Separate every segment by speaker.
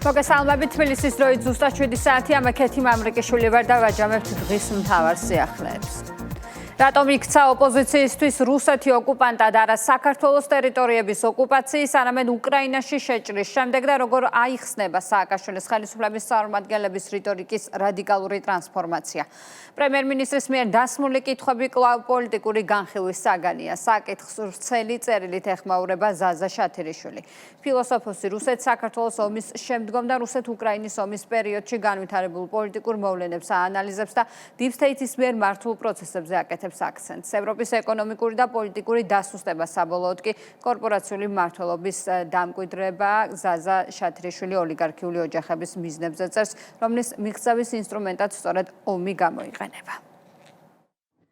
Speaker 1: მოგესალმებით თბილისის დროით ზუსტად 7 საათი ამექეთი მამრიკიშვილი ვარ და ვაჯამებთ დღის მთავარ სიახლეებს. რატომ იქცა ოპოზიციისთვის რუსეთი ოკუპანტად არა საქართველოს ტერიტორიების ოკუპაციის, არამედ უკრაინაში შეჭრის შემდეგ და როგორ აიხსნება სააკაშვილის ხელისუფლების წარმომადგენლების რიტორიკის რადიკალური ტრანსფორმაცია. პრემიერ-მინისტრის მიერ დასმული კითხვები კვლავ პოლიტიკური განხილვის საგანია. საკითხს ვრცელი წერილით ეხმაურება ზაზა შათირიშვილი. ფილოსოფოსი რუსეთ-საქართველოს ომის შემდგომ და რუსეთ-უკრაინის ომის პერიოდში განვითარებულ პოლიტიკურ მოვლენებს აანალიზებს და Deep State-ის მიერ მართულ პროცესებზე აკეთებს აქცენტს. ევროპის ეკონომიკური და პოლიტიკური დასუსტება საბოლოოდ კი კორპორაციული მმართველობის დამკვიდრება ზაზა შათირიშვილი ოლიგარქიული ოჯახების მიზნებზე წერს, რომლის მიღწევის ინსტრუმენტად სწორედ ომი გამოიყენება.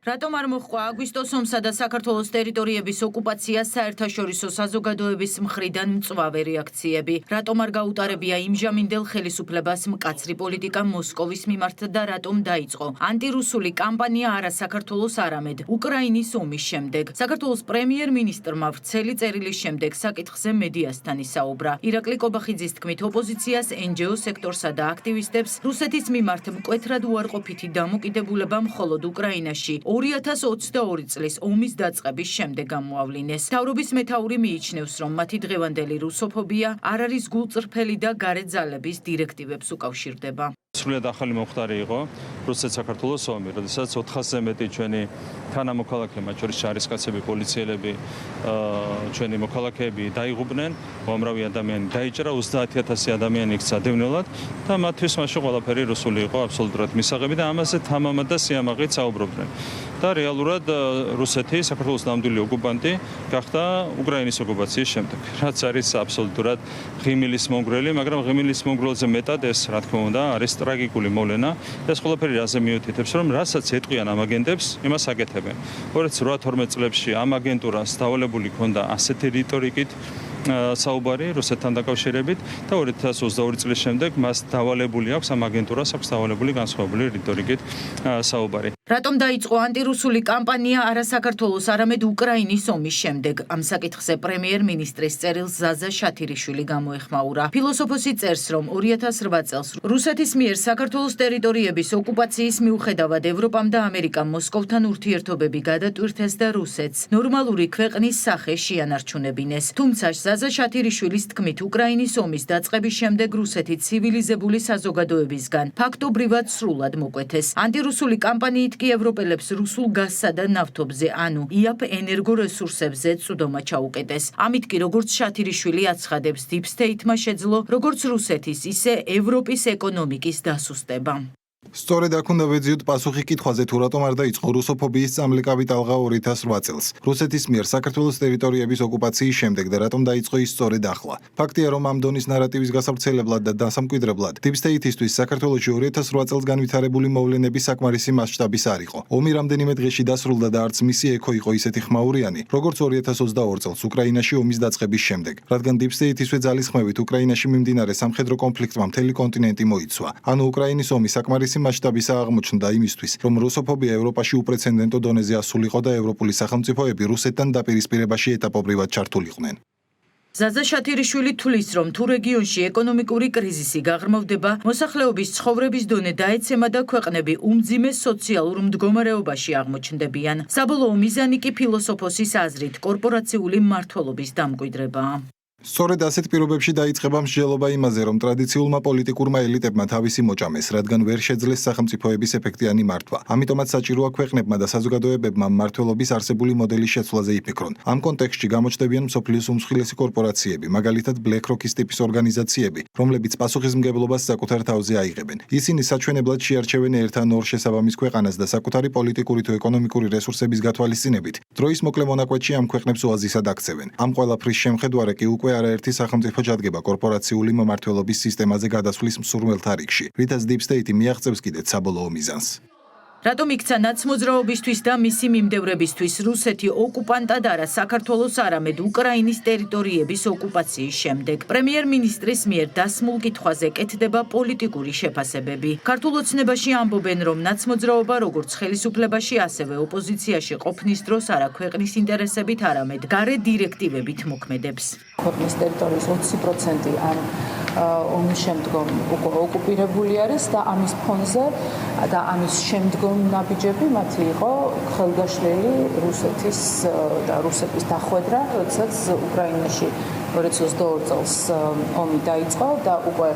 Speaker 2: რატომ არ მოჰყვა აგვისტოს ომსა და საქართველოს ტერიტორიების ოკუპაცია საერთაშორისო საზოგადოების მხრიდან მწვავე რეაქციები? რატომ არ გაუტარებია იმჟამინდელ ხელისუფლებას მკაცრი პოლიტიკა მოსკოვის მიმართ და რატომ დაიწყო ანტირუსული კამპანია არა საქართველოს, არამედ უკრაინის ომის შემდეგ? საქართველოს პრემიერ-მინისტრმა ვრცელი წერილის შემდეგ საკითხზე მედიასთან ისაუბრა. ირაკლი კობახიძის თქმით, ოპოზიციას, NGO სექტორსა და აქტივისტებს რუსეთის მიმართ მკვეთრად უარყოფითი დამოკიდებულება მხოლოდ უკრაინაში 2022 წლის ომის დაწყების შემდეგ გამოავლინეს. მთავრობის მეთაური მიიჩნევს, რომ მათი დღევანდელი რუსოფობია არ არის გულწრფელი და გარე ძალების დირექტივებს უკავშირდება.
Speaker 3: სრულიად ახალი მომხდარი იყო რუსეთ-საქართველოს ომი, როდესაც 400-ზე მეტი ჩვენი თანამოქალაქე, მათ შორის ჯარისკაცები, პოლიციელები, ჩვენი მოქალაქეები დაიღუპნენ, უამრავი ადამიანი დაიჭრა, 30,000 ადამიანი იქცა დევნილად და მათთვის მაშინ ყველაფერი რუსული იყო აბსოლუტურად მისაღები და ამაზე თამამად და სიამაყით საუბრობდნენ. და რეალურად რუსეთი, საქართველოს ნამდვილი ოკუპანტი გახდა უკრაინის ოკუპაციის შემდეგ. რაც არის აბსოლუტურად ღიმილის მონგრელი, მაგრამ ღიმილის მონგრელზე მეტად ეს, რა თქმა უნდა, არის ტრაგიკული მოვლენა. ეს ყველაფერი რაზე მიუთითებს, რომ რასაც ეტყვიან ამ აგენტებს, იმას აკეთებენ. 2008-12 წლებში ამ აგენტურას დავალებული ჰქონდა ასეთი რიტორიკით საუბარი რუსეთთან დაკავშირებით და 2022 წლის შემდეგ მას დავალებული აქვს ამ აგენტურას აქვს დავალებული განსხვავებული რიტორიკით საუბარი.
Speaker 2: რატომ დაიწყო ანტირუსული კამპანია არა საქართველოს, არამედ უკრაინის ომის შემდეგ? ამ საკითხზე პრემიერ-მინისტრის წერილს ზაზა შათირიშვილი გამოეხმაურა. ფილოსოფოსი წერს, რომ 2008 წელს რუსეთის მიერ საქართველოს ტერიტორიების ოკუპაციის მიუხედავად ევროპამ და ამერიკამ მოსკოვთან ურთიერთობები გადატვირთეს და რუსეთს ნორმალური ქვეყნის სახე შეანარჩუნებინეს. თუმცა ზაზა შათირიშვილის თქმით, უკრაინის ომის დაწყების შემდეგ რუსეთი ცივილიზებული საზოგადოებისგან ფაქტობრივად სრულად მოკვეთეს. ანტირუსული კამპანიით კი ევროპელებს რუსულ გაზსა და ნავთობზე, ანუ იაპ ენერგორესურსებზე წვდომა ჩაუკეტეს. ამით კი როგორც შათირიშვილი აცხადებს, Deep State-მა შეძლო როგორც რუსეთის, ისე ევროპის ეკონომიკის დასუსტება.
Speaker 4: სწორედ აქ უნდა ვეძიოთ პასუხი კითხვაზე, თუ რატომ არ დაიწყო რუსოფობიის წამლიკავი ტალღა 2008 წელს რუსეთის მიერ საქართველოს ტერიტორიების ოკუპაციის შემდეგ და რატომ დაიწყო ის სწორედ ახლა. ფაქტია, რომ ამ დონის ნარატივის გასავრცელებლად და დასამკვიდრებლად Deep State-ისთვის საქართველოში 2008 წელს განვითარებული მოვლენების საკმარისი მასშტაბის არ იყო. ომი რამდენიმე დღეში დასრულდა და არც მისი ექო იყო ისეთი ხმაურიანი, როგორც 2022 წელს უკრაინაში ომის დაწყების შემდეგ, რადგან Deep State-ისვე ძალისხმევით უკრაინაში მიმდინარე სამხედრო კონფლიქტმა მთელი კონტინენტი მოიცვა. ანუ უკრაინის ომი საკმარისი მასშტაბისა აღმოჩნდა იმისთვის, რომ რუსოფობია ევროპაში უპრეცედენტო დონეზე ასულიყო და ევროპული სახელმწიფოები რუსეთთან დაპირისპირებაში ეტაპობრივად ჩართულიყვნენ.
Speaker 2: ზაზა შათირიშვილი თვლის, რომ თუ რეგიონში ეკონომიკური კრიზისი გაღრმავდება, მოსახლეობის ცხოვრების დონე დაეცემა და ქვეყნები უმძიმე სოციალურ მდგომარეობაში აღმოჩნდებიან. საბოლოო მიზანი კი ფილოსოფოსის აზრით კორპორაციული მმართველობის დამკვიდრებაა.
Speaker 4: სწორედ ასეთ პირობებში დაიწყება მსჯელობა იმაზე, რომ ტრადიციულმა პოლიტიკურმა ელიტებმა თავისი მოჭამეს, რადგან ვერ შეძლეს სახელმწიფოების ეფექტიანი მართვა. ამიტომაც საჭიროა ქვეყნებმა და საზოგადოებებმა მმართველობის არსებული მოდელის შეცვლაზე იფიქრონ. ამ კონტექსტში გამოჩნდებიან მსოფლიოს უმსხვილესი კორპორაციები, მაგალითად BlackRock-ის ტიპის ორგანიზაციები, რომლებიც პასუხისმგებლობას საკუთარ თავზე აიღებენ. ისინი საჩვენებლად შეარჩევენ ერთ ან ორ შესაბამის ქვეყანას და საკუთარი პოლიტიკური თუ ეკონომიკური რესურსების გათვალისწინებით დროის მოკლე მონაკვეთში ამ ქვეყნებს ოაზისად აქცევენ. ამ ყველაფრის შემხედვარე კი უკვე არაერთი სახელმწიფო ჯადგება კორპორაციული მმართველობის სისტემაზე გადასვლის მსურველთა რიგში, რითაც Deep State მიაღწევს კიდეც საბოლოო მიზანს.
Speaker 2: რატომ იქცა ნაცმოძრაობისთვის და მისი მიმდევრებისთვის რუსეთი ოკუპანტად არა საქართველოს, არამედ უკრაინის ტერიტორიების ოკუპაციის შემდეგ? პრემიერ-მინისტრის მიერ დასმულ კითხვაზე კეთდება პოლიტიკური შეფასებები. ქართულ ოცნებაში ამბობენ, რომ ნაცმოძრაობა როგორც ხელისუფლებაში, ასევე ოპოზიციაში ყოფნის დროს არა ქვეყნის ინტერესებით, არამედ გარე დირექტივებით მოქმედებს.
Speaker 5: ქვეყნის ტერიტორიის 20% ამ ომის შემდგომ უკვე ოკუპირებული არის და ამის ფონზე და ამის შემდგომ ნაბიჯები მათი იყო ხელგაშლილი რუსეთის და რუსების დახვედრა, როდესაც უკრაინაში 2022 წელს ომი დაიწყო და უკვე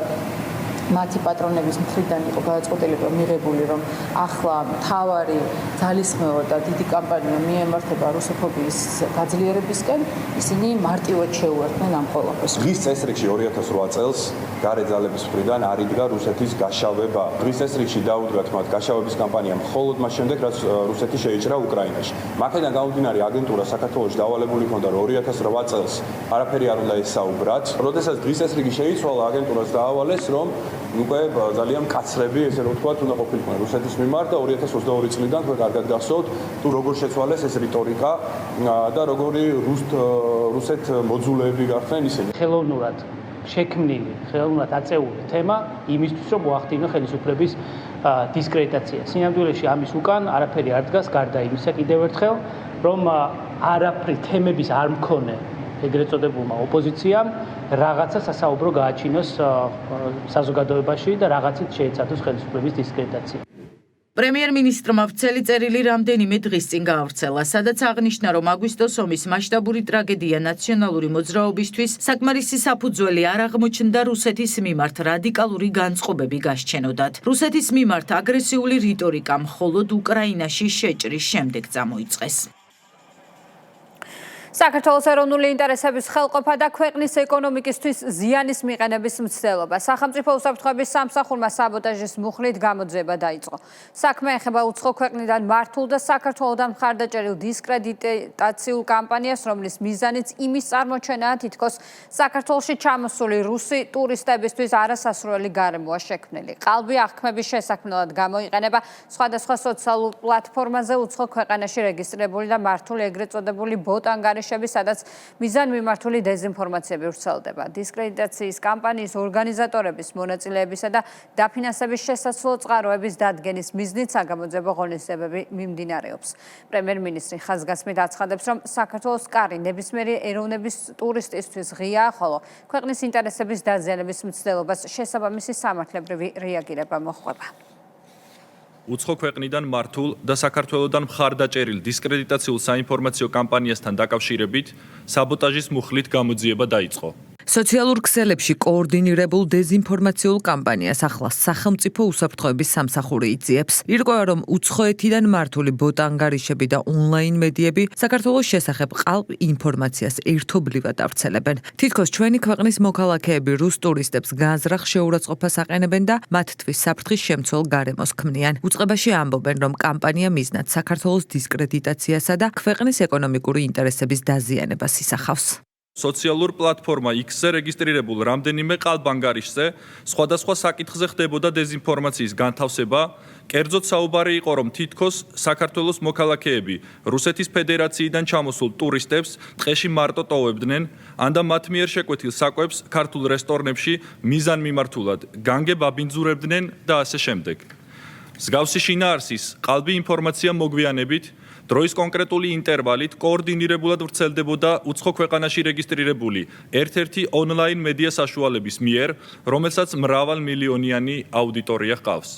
Speaker 5: მათი პატრონების მხრიდან იყო გადაწყვეტილება მიღებული, რომ ახლა მთავარი ძალისხმევა და დიდი კამპანია მიემართება რუსოფობიის გაძლიერებისკენ, ისინი მარტივად შეუერთდნენ ამ ყველაფერს.
Speaker 6: დღის წესრიგში 2008 წელს გარე ძალების მხრიდან არ იდგა რუსეთის გაშავება. დღის წესრიგში დაუდგათ მათ გაშავების კამპანია მხოლოდ მას შემდეგ, რაც რუსეთი შეიჭრა უკრაინაში. მაქედან გამომდინარე აგენტურა საქართველოში დავალებული ჰქონდა, რომ 2008 წელს არაფერი არ უნდა ესაუბრათ. როდესაც დღის წესრიგი შეიცვალა, აგენტურას დაავალეს, რომ უკვე ძალიან მკაცრები, ესე რომ ვთქვათ, უნდა ყოფილიყო რუსეთის მიმართ და 2022 წლიდან თქვენ კარგად გახსოვთ, თუ როგორ შეცვალეს ეს რიტორიკა და როგორი რუსეთ მოძულეები გახდნენ ისინი.
Speaker 7: ხელოვნურად შექმნილი, ხელოვნურად აწეული თემა იმისთვის, რომ მოახდინო ხელისუფლების დისკრედიტაცია. სინამდვილეში ამის უკან არაფერი არ დგას, გარდა იმისა კიდევ ერთხელ, რომ არაფერი თემების არ მქონე ეგრეთ წოდებულმა ოპოზიციამ რაღაცა სასაუბრო გააჩინოს საზოგადოებაში და რაღაცით შეეცადოს ხელისუფლების დისკრედიტაცია.
Speaker 2: პრემიერ-მინისტრმა ვრცელი წერილი რამდენიმე დღის წინ გაავრცელა, სადაც აღნიშნა, რომ აგვისტოს ომის მასშტაბური ტრაგედია ნაციონალური მოძრაობისთვის საკმარისი საფუძველი არ აღმოჩნდა რუსეთის მიმართ რადიკალური განწყობები გასჩენოდათ. რუსეთის მიმართ აგრესიული რიტორიკა მხოლოდ უკრაინაში შეჭრის შემდეგ წამოიწყეს.
Speaker 1: საქართველოს ეროვნული ინტერესების ხელყოფა და ქვეყნის ეკონომიკისთვის ზიანის მიყენების მცდელობა. სახელმწიფო უსაფრთხოების სამსახურმა საბოტაჟის მუხლით გამოძიება დაიწყო. საქმე ეხება უცხო ქვეყნიდან მართულ და საქართველოდან მხარდაჭერილ დისკრედიტაციულ კამპანიას, რომლის მიზანიც იმის წარმოჩენაა, თითქოს საქართველოში ჩამოსული რუსი ტურისტებისთვის არასასურველი გარემოა შექმნილი. ყალბი აღქმების შესაქმნელად გამოიყენება სხვადასხვა სოციალურ პლატფორმაზე უცხო ქვეყანაში რეგისტრირებული და მართული ეგრეთ წოდებული ბოტანგარი სადაც მიზანმიმართული დეზინფორმაციები ვრცელდება. დისკრედიტაციის კამპანიის ორგანიზატორების მონაწილეებისა და დაფინანსების შესაძლო წყაროების დადგენის მიზნით საგამოძიებო ღონისძიებები მიმდინარეობს. პრემიერ-მინისტრი ხაზგასმით აცხადებს, რომ საქართველოს კარი ნებისმიერი ეროვნების ტურისტისთვის ღიაა, ხოლო ქვეყნის ინტერესების დაზიანების მცდელობას შესაბამისი სამართლებრივი რეაგირება მოჰყვება.
Speaker 8: უცხო ქვეყნიდან მართულ და საქართველოდან მხარდაჭერილ დისკრედიტაციულ საინფორმაციო კამპანიასთან დაკავშირებით საბოტაჟის მუხლით გამოძიება დაიწყო.
Speaker 2: სოციალურ ქსელებში კოორდინირებულ დეზინფორმაციულ კამპანიას ახლა სახელმწიფო უსაფრთხოების სამსახური იძიებს. ირკვევა, რომ უცხოეთიდან მართული ბოტანგარიშები და ონლაინ მედიები საქართველოს შესახებ ყალბ ინფორმაციას ერთობლივად ავრცელებენ. თითქოს ჩვენი ქვეყნის მოქალაქეები რუს ტურისტებს განზრახ შეურაცხყოფას აყენებენ და მათთვის საფრთხის შემცველ გარემოს ქმნიან. უწყებაში ამბობენ, რომ კამპანია მიზნად საქართველოს დისკრედიტაციასა და ქვეყნის ეკონომიკური ინტერესების დაზიანებას ისახავს.
Speaker 8: სოციალურ პლატფორმა X-ზე რეგისტრირებულ რამდენიმე ყალბანგარიშზე სხვადასხვა საკითხზე ხდებოდა დეზინფორმაციის განთავსება, კერძოდ საუბარი იყო, რომ თითქოს საქართველოს მოქალაქეები რუსეთის ფედერაციიდან ჩამოსულ ტურისტებს ტყეში მარტო ტოვებდნენ, ანდა მათ მიერ შეკვეთილ საკვებს ქართულ რესტორნებში მიზანმიმართულად განგებ აბინძურებდნენ და ასე შემდეგ. მსგავსი შინაარსის ყალბი ინფორმაცია მოგვიანებით დროის კონკრეტული ინტერვალით კოორდინირებულად ვრცელდებოდა უცხო ქვეყანაში რეგისტრირებული ერთ-ერთი ონლაინ მედია საშუალების მიერ, რომელსაც მრავალმილიონიანი აუდიტორია ჰყავს.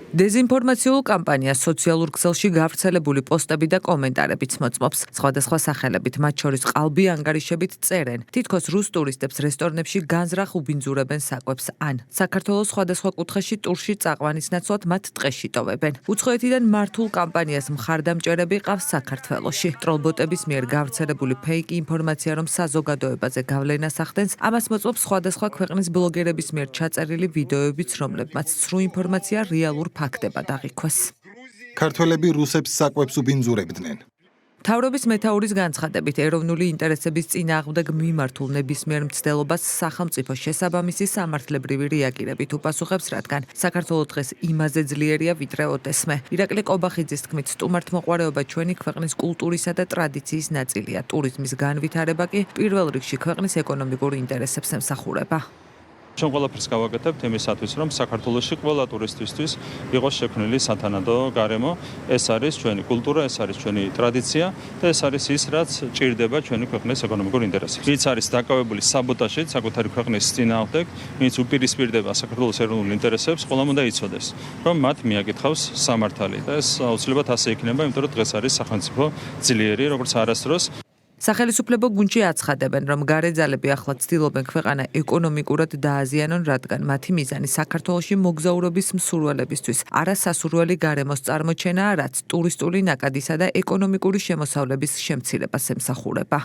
Speaker 2: დეზინფორმაციულ კამპანიას სოციალურ ქსელში გავრცელებული პოსტები და კომენტარებიც მოწმობს. სხვადასხვა სახელებით, მათ შორის ყალბი ანგარიშებით წერენ. თითქოს რუს ტურისტებს რესტორნებში განზრახ უბინძურებენ საკვებს ან საქართველოს სხვადასხვა კუთხეში ტურში წაყვანის ნაცვლად მათ ტყეში ტოვებენ. უცხოეთიდან მართულ კამპანიას მხარდამჭერები ყავს საქართველოში. ტროლბოტების მიერ გავრცელებული ფეიქ ინფორმაცია, რომ საზოგადოებაზე გავლენას ახდენს, ამას მოწმობს სხვადასხვა ქვეყნის ბლოგერების მიერ ჩაწერილი ვიდეოებიც, რომლებმაც სრულ ინფორმაცია რეალურ ფაქტებად აღიქვეს.
Speaker 4: ქართველები რუსებს საკვებს უბინძურებდნენ.
Speaker 2: მთავრობის მეთაურის განცხადებით, ეროვნული ინტერესების წინააღმდეგ მიმართულ ნებისმიერ მცდელობას სახელმწიფო შესაბამისი სამართლებრივი რეაგირებით უპასუხებს, რადგან საქართველოს დღეს იმაზე ძლიერია, ვიდრე ოდესმე. ირაკლი ყობახიძის თქმით, სტუმართმოყვარეობა ჩვენი ქვეყნის კულტურისა და ტრადიციის ნაწილია. ტურიზმის განვითარება კი პირველ რიგში ქვეყნის ეკონომიკურ ინტერესებს ემსახურება.
Speaker 3: ჩვენ ყველაფერს გავაკეთებთ იმისათვის, რომ საქართველოში ყველა ტურისტისთვის იყოს შექმნილი სათანადო გარემო. ეს არის ჩვენი კულტურა, ეს არის ჩვენი ტრადიცია და ეს არის ის, რაც ჭირდება ჩვენი ქვეყნის ეკონომიკურ ინტერესებს. ვინც არის დაკავებული საბოტაჟით საკუთარი ქვეყნის წინააღმდეგ, ვინც უპირისპირდება საქართველოს ეროვნულ ინტერესებს, ყველამ უნდა იცოდეს, რომ მათ მიაკითხავს სამართალი და ეს აუცილებლად ასე იქნება, იმიტომ რომ დღეს არის სახელმწიფო ძლიერი, როგორც არასდროს.
Speaker 9: სახელმწიფო გუნდში აცხადებენ, რომ გარეძალები ახლა ცდილობენ ქვეყანა ეკონომიკურად დააზიანონ, რადგან მათი მიზანი საქართველოში მოგზაურობის მსურველებისთვის არასასურველი გარემოს წარმოჩენაა, რაც ტურისტული ნაკადისა და ეკონომიკური შემოსავლების შემცირებას ემსახურება.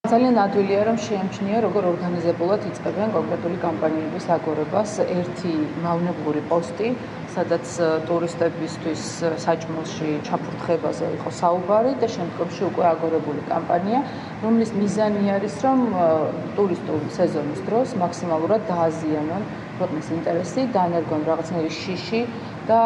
Speaker 5: ძალიან ადვილია, რომ შეამჩნია, როგორ ორგანიზებულად იწყებენ კონკრეტული კამპანიების აგორებას. ერთი მავნებლური პოსტი, სადაც ტურისტებისთვის საჭმელში ჩაფურთხებაზე იყო საუბარი და შემდგომში უკვე აგორებული კამპანია, რომლის მიზანი არის, რომ ტურისტულ სეზონის დროს მაქსიმალურად დააზიანონ ქვეყნის ინტერესი, დაანერგონ რაღაცნაირი შიში და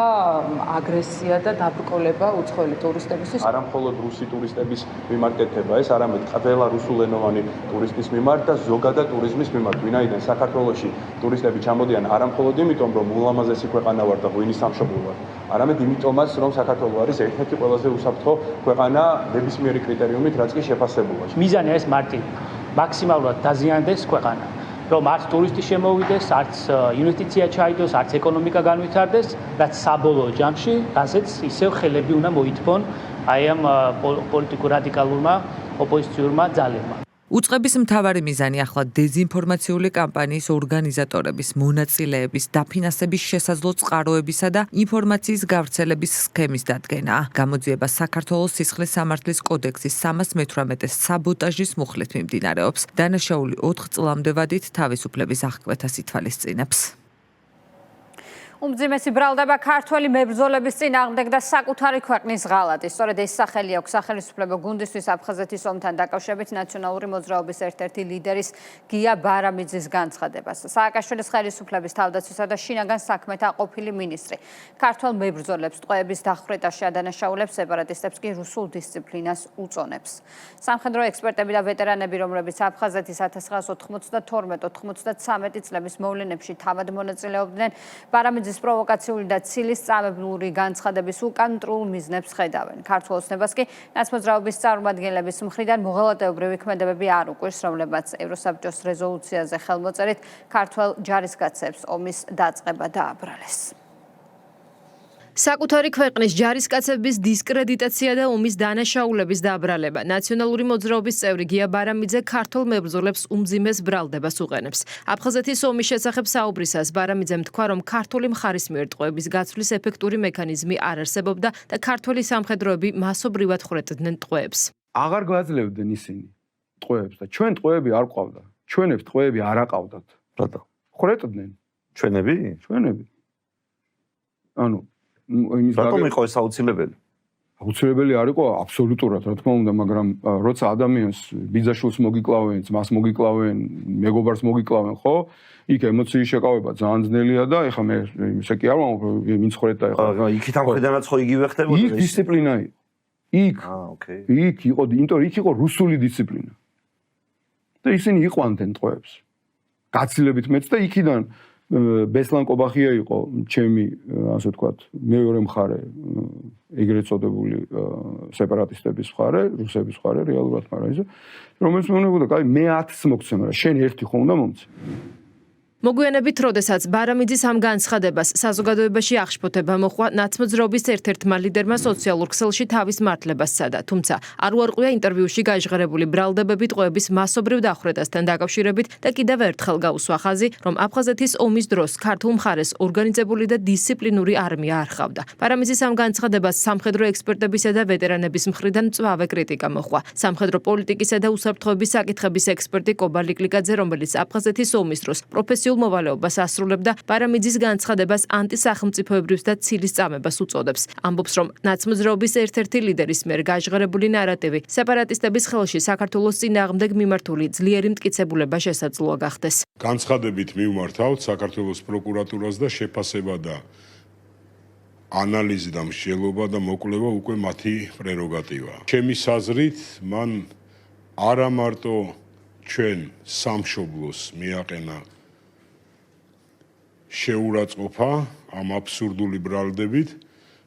Speaker 5: აგრესია და დაბრკოლება უცხოელი ტურისტებისთვის.
Speaker 6: არა მხოლოდ რუსი ტურისტების მიმართ კეთდება ეს, არამედ ყველა რუსულენოვანი ტურისტის მიმართ და ზოგადად ტურიზმის მიმართ, ვინაიდან საქართველოში ტურისტები ჩამოდიან არა მხოლოდ იმიტომ, რომ ულამაზესი ქვეყანა ვარ და ღვინის სამშობლო ვარ, არამედ იმიტომაც, რომ საქართველო არის ერთ-ერთი ყველაზე უსაფრთხო ქვეყანა ნებისმიერი კრიტერიუმით, რაც კი შეფასებულა.
Speaker 7: მიზანი არის მარტივი, მაქსიმალურად დაზიანდეს ქვეყანა. რომ არც ტურისტი შემოვიდეს, არც ინვესტიცია ჩაიდოს, არც ეკონომიკა განვითარდეს, რაც საბოლოო ჯამში, რაზეც ისევ ხელები უნდა მოითმონ აი ამ პოლიტიკურ რადიკალურმა ოპოზიციურმა ძალებმა.
Speaker 9: უწყების მთავარი მიზანი ახლა დეზინფორმაციული კამპანიის ორგანიზატორების, მონაწილეების, დაფინანსების შესაძლო წყაროებისა და ინფორმაციის გავრცელების სქემის დადგენაა. გამოძიება საქართველოს სისხლის სამართლის კოდექსის 318 საბოტაჟის მუხლით მიმდინარეობს. დანაშაული 4 წლამდე ვადით თავისუფლების აღკვეთას ითვალისწინებს.
Speaker 1: უმძიმესი ბრალდება ქართველი მებრძოლების წინააღმდეგ და საკუთარი ქვეყნის ღალატი. სწორედ ეს სახელი აქვს სახელმწიფო გუნდისთვის აფხაზეთის ომთან დაკავშირებით ნაციონალური მოძრაობის ერთ-ერთი ლიდერის გია ბარამიძის განცხადებას. სააკაშვილის ხელისუფლების თავდაცვისა და შინაგან საქმეთა ყოფილი მინისტრი ქართველ მებრძოლებს ტყვეების დახვრეტაში ადანაშაულებს, სეპარატისტებს კი რუსულ დისციპლინას უწონებს. სამხედრო ექსპერტები და ვეტერანები, რომლებიც აფხაზეთის 1992-93 წლების მოვლენებში თავად მონაწილეობდნენ, ბარამიძის პროვოკაციული და ცილის წამებლური განცხადების უკან მტრულ მიზნებს ხედავენ. ქართულ ოცნებას კი ნაცმოძრაობის წარმომადგენლების მხრიდან მოღალატეობრივი ქმედებები არ უყვირს, რომლებმაც ევროსაბჭოს რეზოლუციაზე ხელმოწერით ქართველ ჯარისკაცებს ომის დაწყება დააბრალეს.
Speaker 10: საკუთარი ქვეყნის ჯარისკაცების დისკრედიტაცია და ომის დანაშაულების დააბრალება. ნაციონალური მოძრაობის წევრი გია ბარამიძე ქართულ მებრძოლებს უმძიმეს ბრალდებას უყენებს. აფხაზეთის ომის შესახებ საუბრისას ბარამიძემ თქვა, რომ ქართული მხარის მიერ ტყვეების გაცვლის ეფექტური მექანიზმი არ არსებობდა და ქართული სამხედროები მასობრივად ხრეტდნენ ტყვეებს.
Speaker 11: აღარ გააძლევდნენ ისინი ტყვეებს და ჩვენ ტყვეები არ ყავდა. ჩვენებს ტყვეები არ აყავდათ.
Speaker 12: რატო?
Speaker 11: ხრეტდნენ.
Speaker 12: ჩვენები?
Speaker 11: ჩვენები. ანუ
Speaker 12: რატომ იყო ეს აუცილებელი?
Speaker 11: აუცილებელი არ იყო აბსოლუტურად, რა თქმა უნდა, მაგრამ როცა ადამიანს ბიძაშვილს მოგიკლავენ, ძმას მოგიკლავენ, მეგობარს მოგიკლავენ, ხო? იქ ემოციის შეკავება ძალიან ძნელია და ეხლა მე ისე კი არ ვამბობ, ვინც ხრეტდა ეხლა.
Speaker 12: იქით ამ ხედანაც ხო იგივე ხდებოდა?
Speaker 11: იქ დისციპლინა იყო. იქ.
Speaker 12: ოკეი.
Speaker 11: იქ იყო, იმიტომ იქ იყო რუსული დისციპლინა. და ისინი იყვანდნენ ტყვეებს. გაცილებით მეც და იქიდან ბესლან კობახია იყო ჩემი, ასე ვთქვათ, მეორე მხარე, ეგრეთ წოდებული სეპარატისტების მხარე, რუსების მხარე რეალურად, მაგრამ ისე, რომელიც მეუბნებოდა, კაი, მე 10-ს მოგცემ, რა, შენ ერთი ხო უნდა მომცე.
Speaker 10: მოგვიანებით, როდესაც ბარამიძის ამ განცხადებას საზოგადოებაში აღშფოთება მოხდა, ნაცმოძრაობის ერთ-ერთმა ლიდერმა სოციალურ ქსელში თავის მართლებას სცადა, თუმცა არ უარყვია ინტერვიუში გაჟღერებული ბრალდებები ტყვეების მასობრივ დახვრეტასთან დაკავშირებით და კიდევ ერთხელ გაუსვა ხაზი, რომ აფხაზეთის ომის დროს ქართულ მხარეს ორგანიზებული და დისციპლინური არმია არ ჰყავდა. ბარამიძის ამ განცხადებას სამხედრო ექსპერტებისა და ვეტერანების მხრიდან მწვავე კრიტიკა მოჰყვა. სამხედრო პოლიტიკისა და უსაფრთხოების საკითხების ექსპერტი კობა ლიკლიკაძე, რომელიც აფხაზეთის ომის დროს პროფესიულ მოვალეობას ასრულებდა, ბარამიძის განცხადებას ანტისახელმწიფოებრივს და ცილის წამებას უწოდებს. ამბობს, რომ ნაცმოძრაობის ერთ-ერთი ლიდერის მიერ გაჟღერებული ნარატივი სეპარატისტების ხელში საქართველოს წინააღმდეგ მიმართული ძლიერი მტკიცებულება შესაძლოა გახდეს.
Speaker 13: განცხადებით მივმართავთ საქართველოს პროკურატურას და შეფასება და ანალიზი და მსჯელობა და მოკვლევა უკვე მათი პრეროგატივაა. ჩემის აზრით, მან არა მარტო ჩვენ სამშობლოს მიაყენა შეურაცხყოფა ამ აბსურდული ბრალდებით,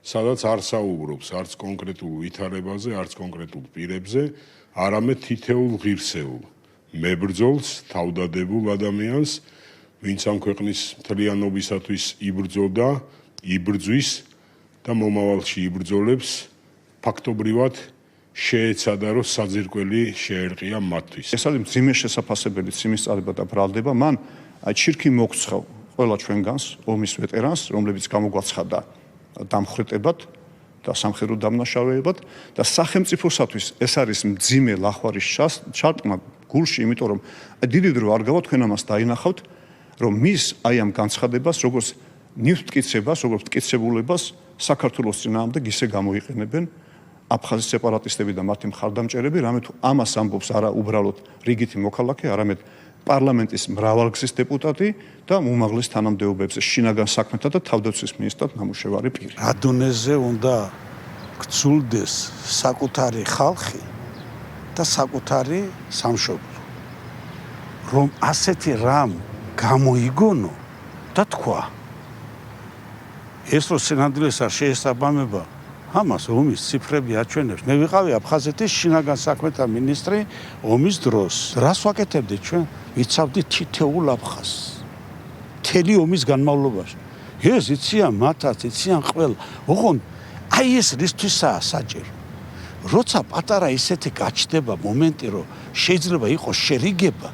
Speaker 13: სადაც არ საუბრობს არც კონკრეტულ ვითარებაზე, არც კონკრეტულ პირებზე, არამედ თითოეულ ღირსეულ მებრძოლს, თავდადებულ ადამიანს, ვინც ამ ქვეყნის მთლიანობისათვის იბრძოდა, იბრძვის და მომავალში იბრძოლებს, ფაქტობრივად შეეცადა, რომ საძირკველი შეერყია მათთვის.
Speaker 14: ეს არის მძიმე შესაძლებელი სიმისწრება და ბრალდება, მან ჩირქი მოგცხავ ყველა ჩვენგანს, ომის ვეტერანს, რომლებიც გამოგვაცხადა დამხრეტებად და სამხედრო დამნაშავეებად და სახელმწიფოსათვის ეს არის მძიმე ლახვარის ჩარტყმა გულში, იმიტომ რომ დიდი დრო არ გავა თქვენ ამას დაინახავთ, რომ მის აი ამ განცხადებას, როგორც ნივთმტკიცებას, როგორც მტკიცებულებას საქართველოს წინააღმდეგ ისე გამოიყენებენ აფხაზის სეპარატისტები და მათი მხარდამჭერები, რამე თუ ამას ამბობს არა უბრალოდ რიგითი მოქალაქე, არამედ პარლამენტის მრავალგზის დეპუტატი და უმაღლეს თანამდებობებზე შინაგან საქმეთა და თავდაცვის მინისტრად ნამუშევარი პირი.
Speaker 15: რა დონეზე უნდა გცულდეს საკუთარი ხალხი და საკუთარი სამშობლო, რომ ასეთი რამ გამოიგონო და თქვა. ეს რო სინამდვილეს არ შეესაბამება ამას ომის ციფრები აჩვენებს. მე ვიყავი აფხაზეთის შინაგან საქმეთა მინისტრი ომის დროს. რას ვაკეთებდი ჩვენ? ვიცავდი თითოეულ აფხაზს. მთელი ომის განმავლობაში. ეს იციან მათაც, იციან ყველა. ოღონდ აი ეს რისთვისაა საჭირო. როცა პატარა ისეთი გაჩნდება მომენტი, რომ შეიძლება იყოს შერიგება,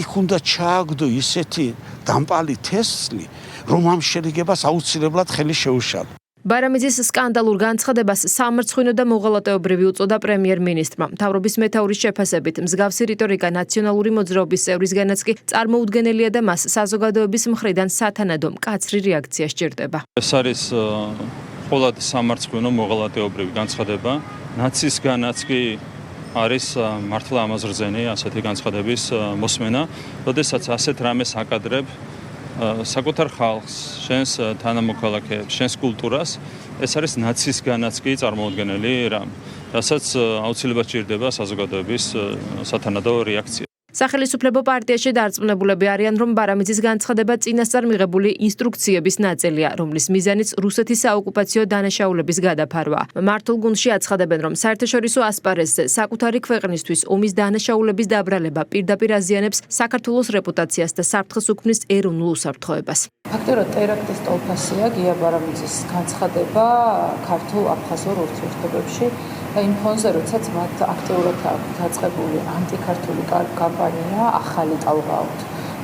Speaker 15: იქ უნდა ჩააგდო ისეთი დამპალი თესლი, რომ ამ შერიგებას აუცილებლად ხელი შეუშალო.
Speaker 10: ბარამიძის სკანდალურ განცხადებას სამარცხვინო და მოღალატეობრივი უწოდა პრემიერ-მინისტრმა. მთავრობის მეთაურის შეფასებით, მსგავსი რიტორიკა ნაციონალური მოძრაობის წევრისგანაც კი წარმოუდგენელია და მას საზოგადოების მხრიდან სათანადო მკაცრი რეაქცია სჭირდება.
Speaker 3: ეს არის ყოველად სამარცხვინო მოღალატეობრივი განცხადება. ნაცისგანაც კი არის მართლა ამაზრზენი ასეთი განცხადების მოსმენა, როდესაც ასეთ რამეს აკადრებ საკუთარ ხალხს, შენს თანამოქალაქეებს, შენს კულტურას, ეს არის ნაცისგანაც კი წარმოუდგენელი რამ, რასაც აუცილებლად სჭირდება საზოგადოების სათანადო რეაქცია.
Speaker 10: სახელმწიფო პარტიაში დარწმუნებულები არიან, რომ ბარამიძის განცხადება წინასწარ მიღებული ინსტრუქციების ნაწილია, რომლის მიზანიც რუსეთის საოკუპაციო დანაშაულების გადაფარვა. მართულ გუნდში აცხადებენ, რომ საერთაშორისო ასპარეზზე საკუთარი ქვეყნისთვის ომის დანაშაულების დაბრალება პირდაპირ აზიანებს საქართველოს რეპუტაციას და საფრთხეს უქმნის ეროვნულ უსაფრთხოებას.
Speaker 5: ფაქტობრივად ტერაქტის ტოლფასია გია ბარამიძის განცხადება ქართულ-აფხაზურ ურთიერთობებში და იმ ფონზე, როდესაც მათ აქტიურად დაწყებული ანტიქართული კამპანია ახალი ტალღაოთ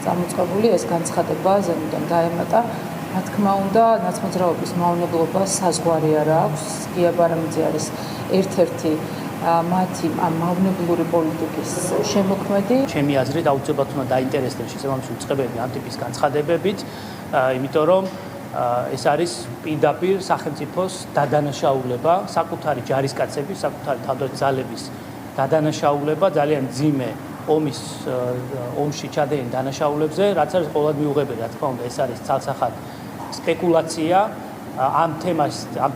Speaker 5: წამოწყებული, ეს განცხადება ზემოდან დაემატა. რა თქმა უნდა, ნაცმოძრაობის მავნებლობა საზღვარი არ აქვს. გია ბარამიძე არის ერთ-ერთი მათი მავნებლური პოლიტიკის შემოქმედი.
Speaker 7: ჩემი აზრით აუცილებლად უნდა დაინტერესდნენ შესაბამისი უწყებები ამ ტიპის განცხადებებით, იმიტომ რომ ეს არის პირდაპირ სახელმწიფოს დადანაშაულება, საკუთარი ჯარისკაცების, საკუთარი თავდაცვის ძალების დადანაშაულება, ძალიან მძიმე ომში ჩადენილ დანაშაულებზე, რაც არის ყოველად მიუღებელი, რა თქმა უნდა, ეს არის ცალსახად სპეკულაცია ამ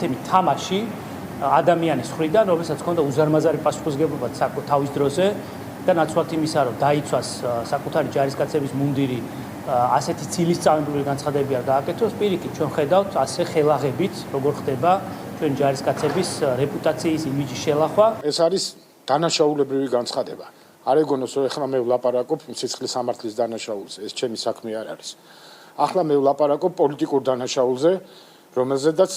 Speaker 7: თემით თამაში ადამიანის მხრიდან, რომელსაც ჰქონდა უზარმაზარი პასუხისმგებლობა თავის დროზე და ნაცვლად იმისა, რომ დაიცვას საკუთარი ჯარისკაცების მუნდირი, ასეთი ცილისწამებული განცხადებები არ გააკეთოს, პირიქით ჩვენ ხედავთ ასე ხელაღებით, როგორ ხდება ჩვენ ჯარისკაცების რეპუტაციის იმიჯის შელახვა.
Speaker 16: ეს არის დანაშაულებრივი განცხადება. არ ეგონოს, რომ ეხლა მე ვლაპარაკობ სიცხლის სამართლის დანაშაულზე, ეს ჩემი საქმე არ არის. ახლა მე ვლაპარაკობ პოლიტიკურ დანაშაულზე, რომელზედაც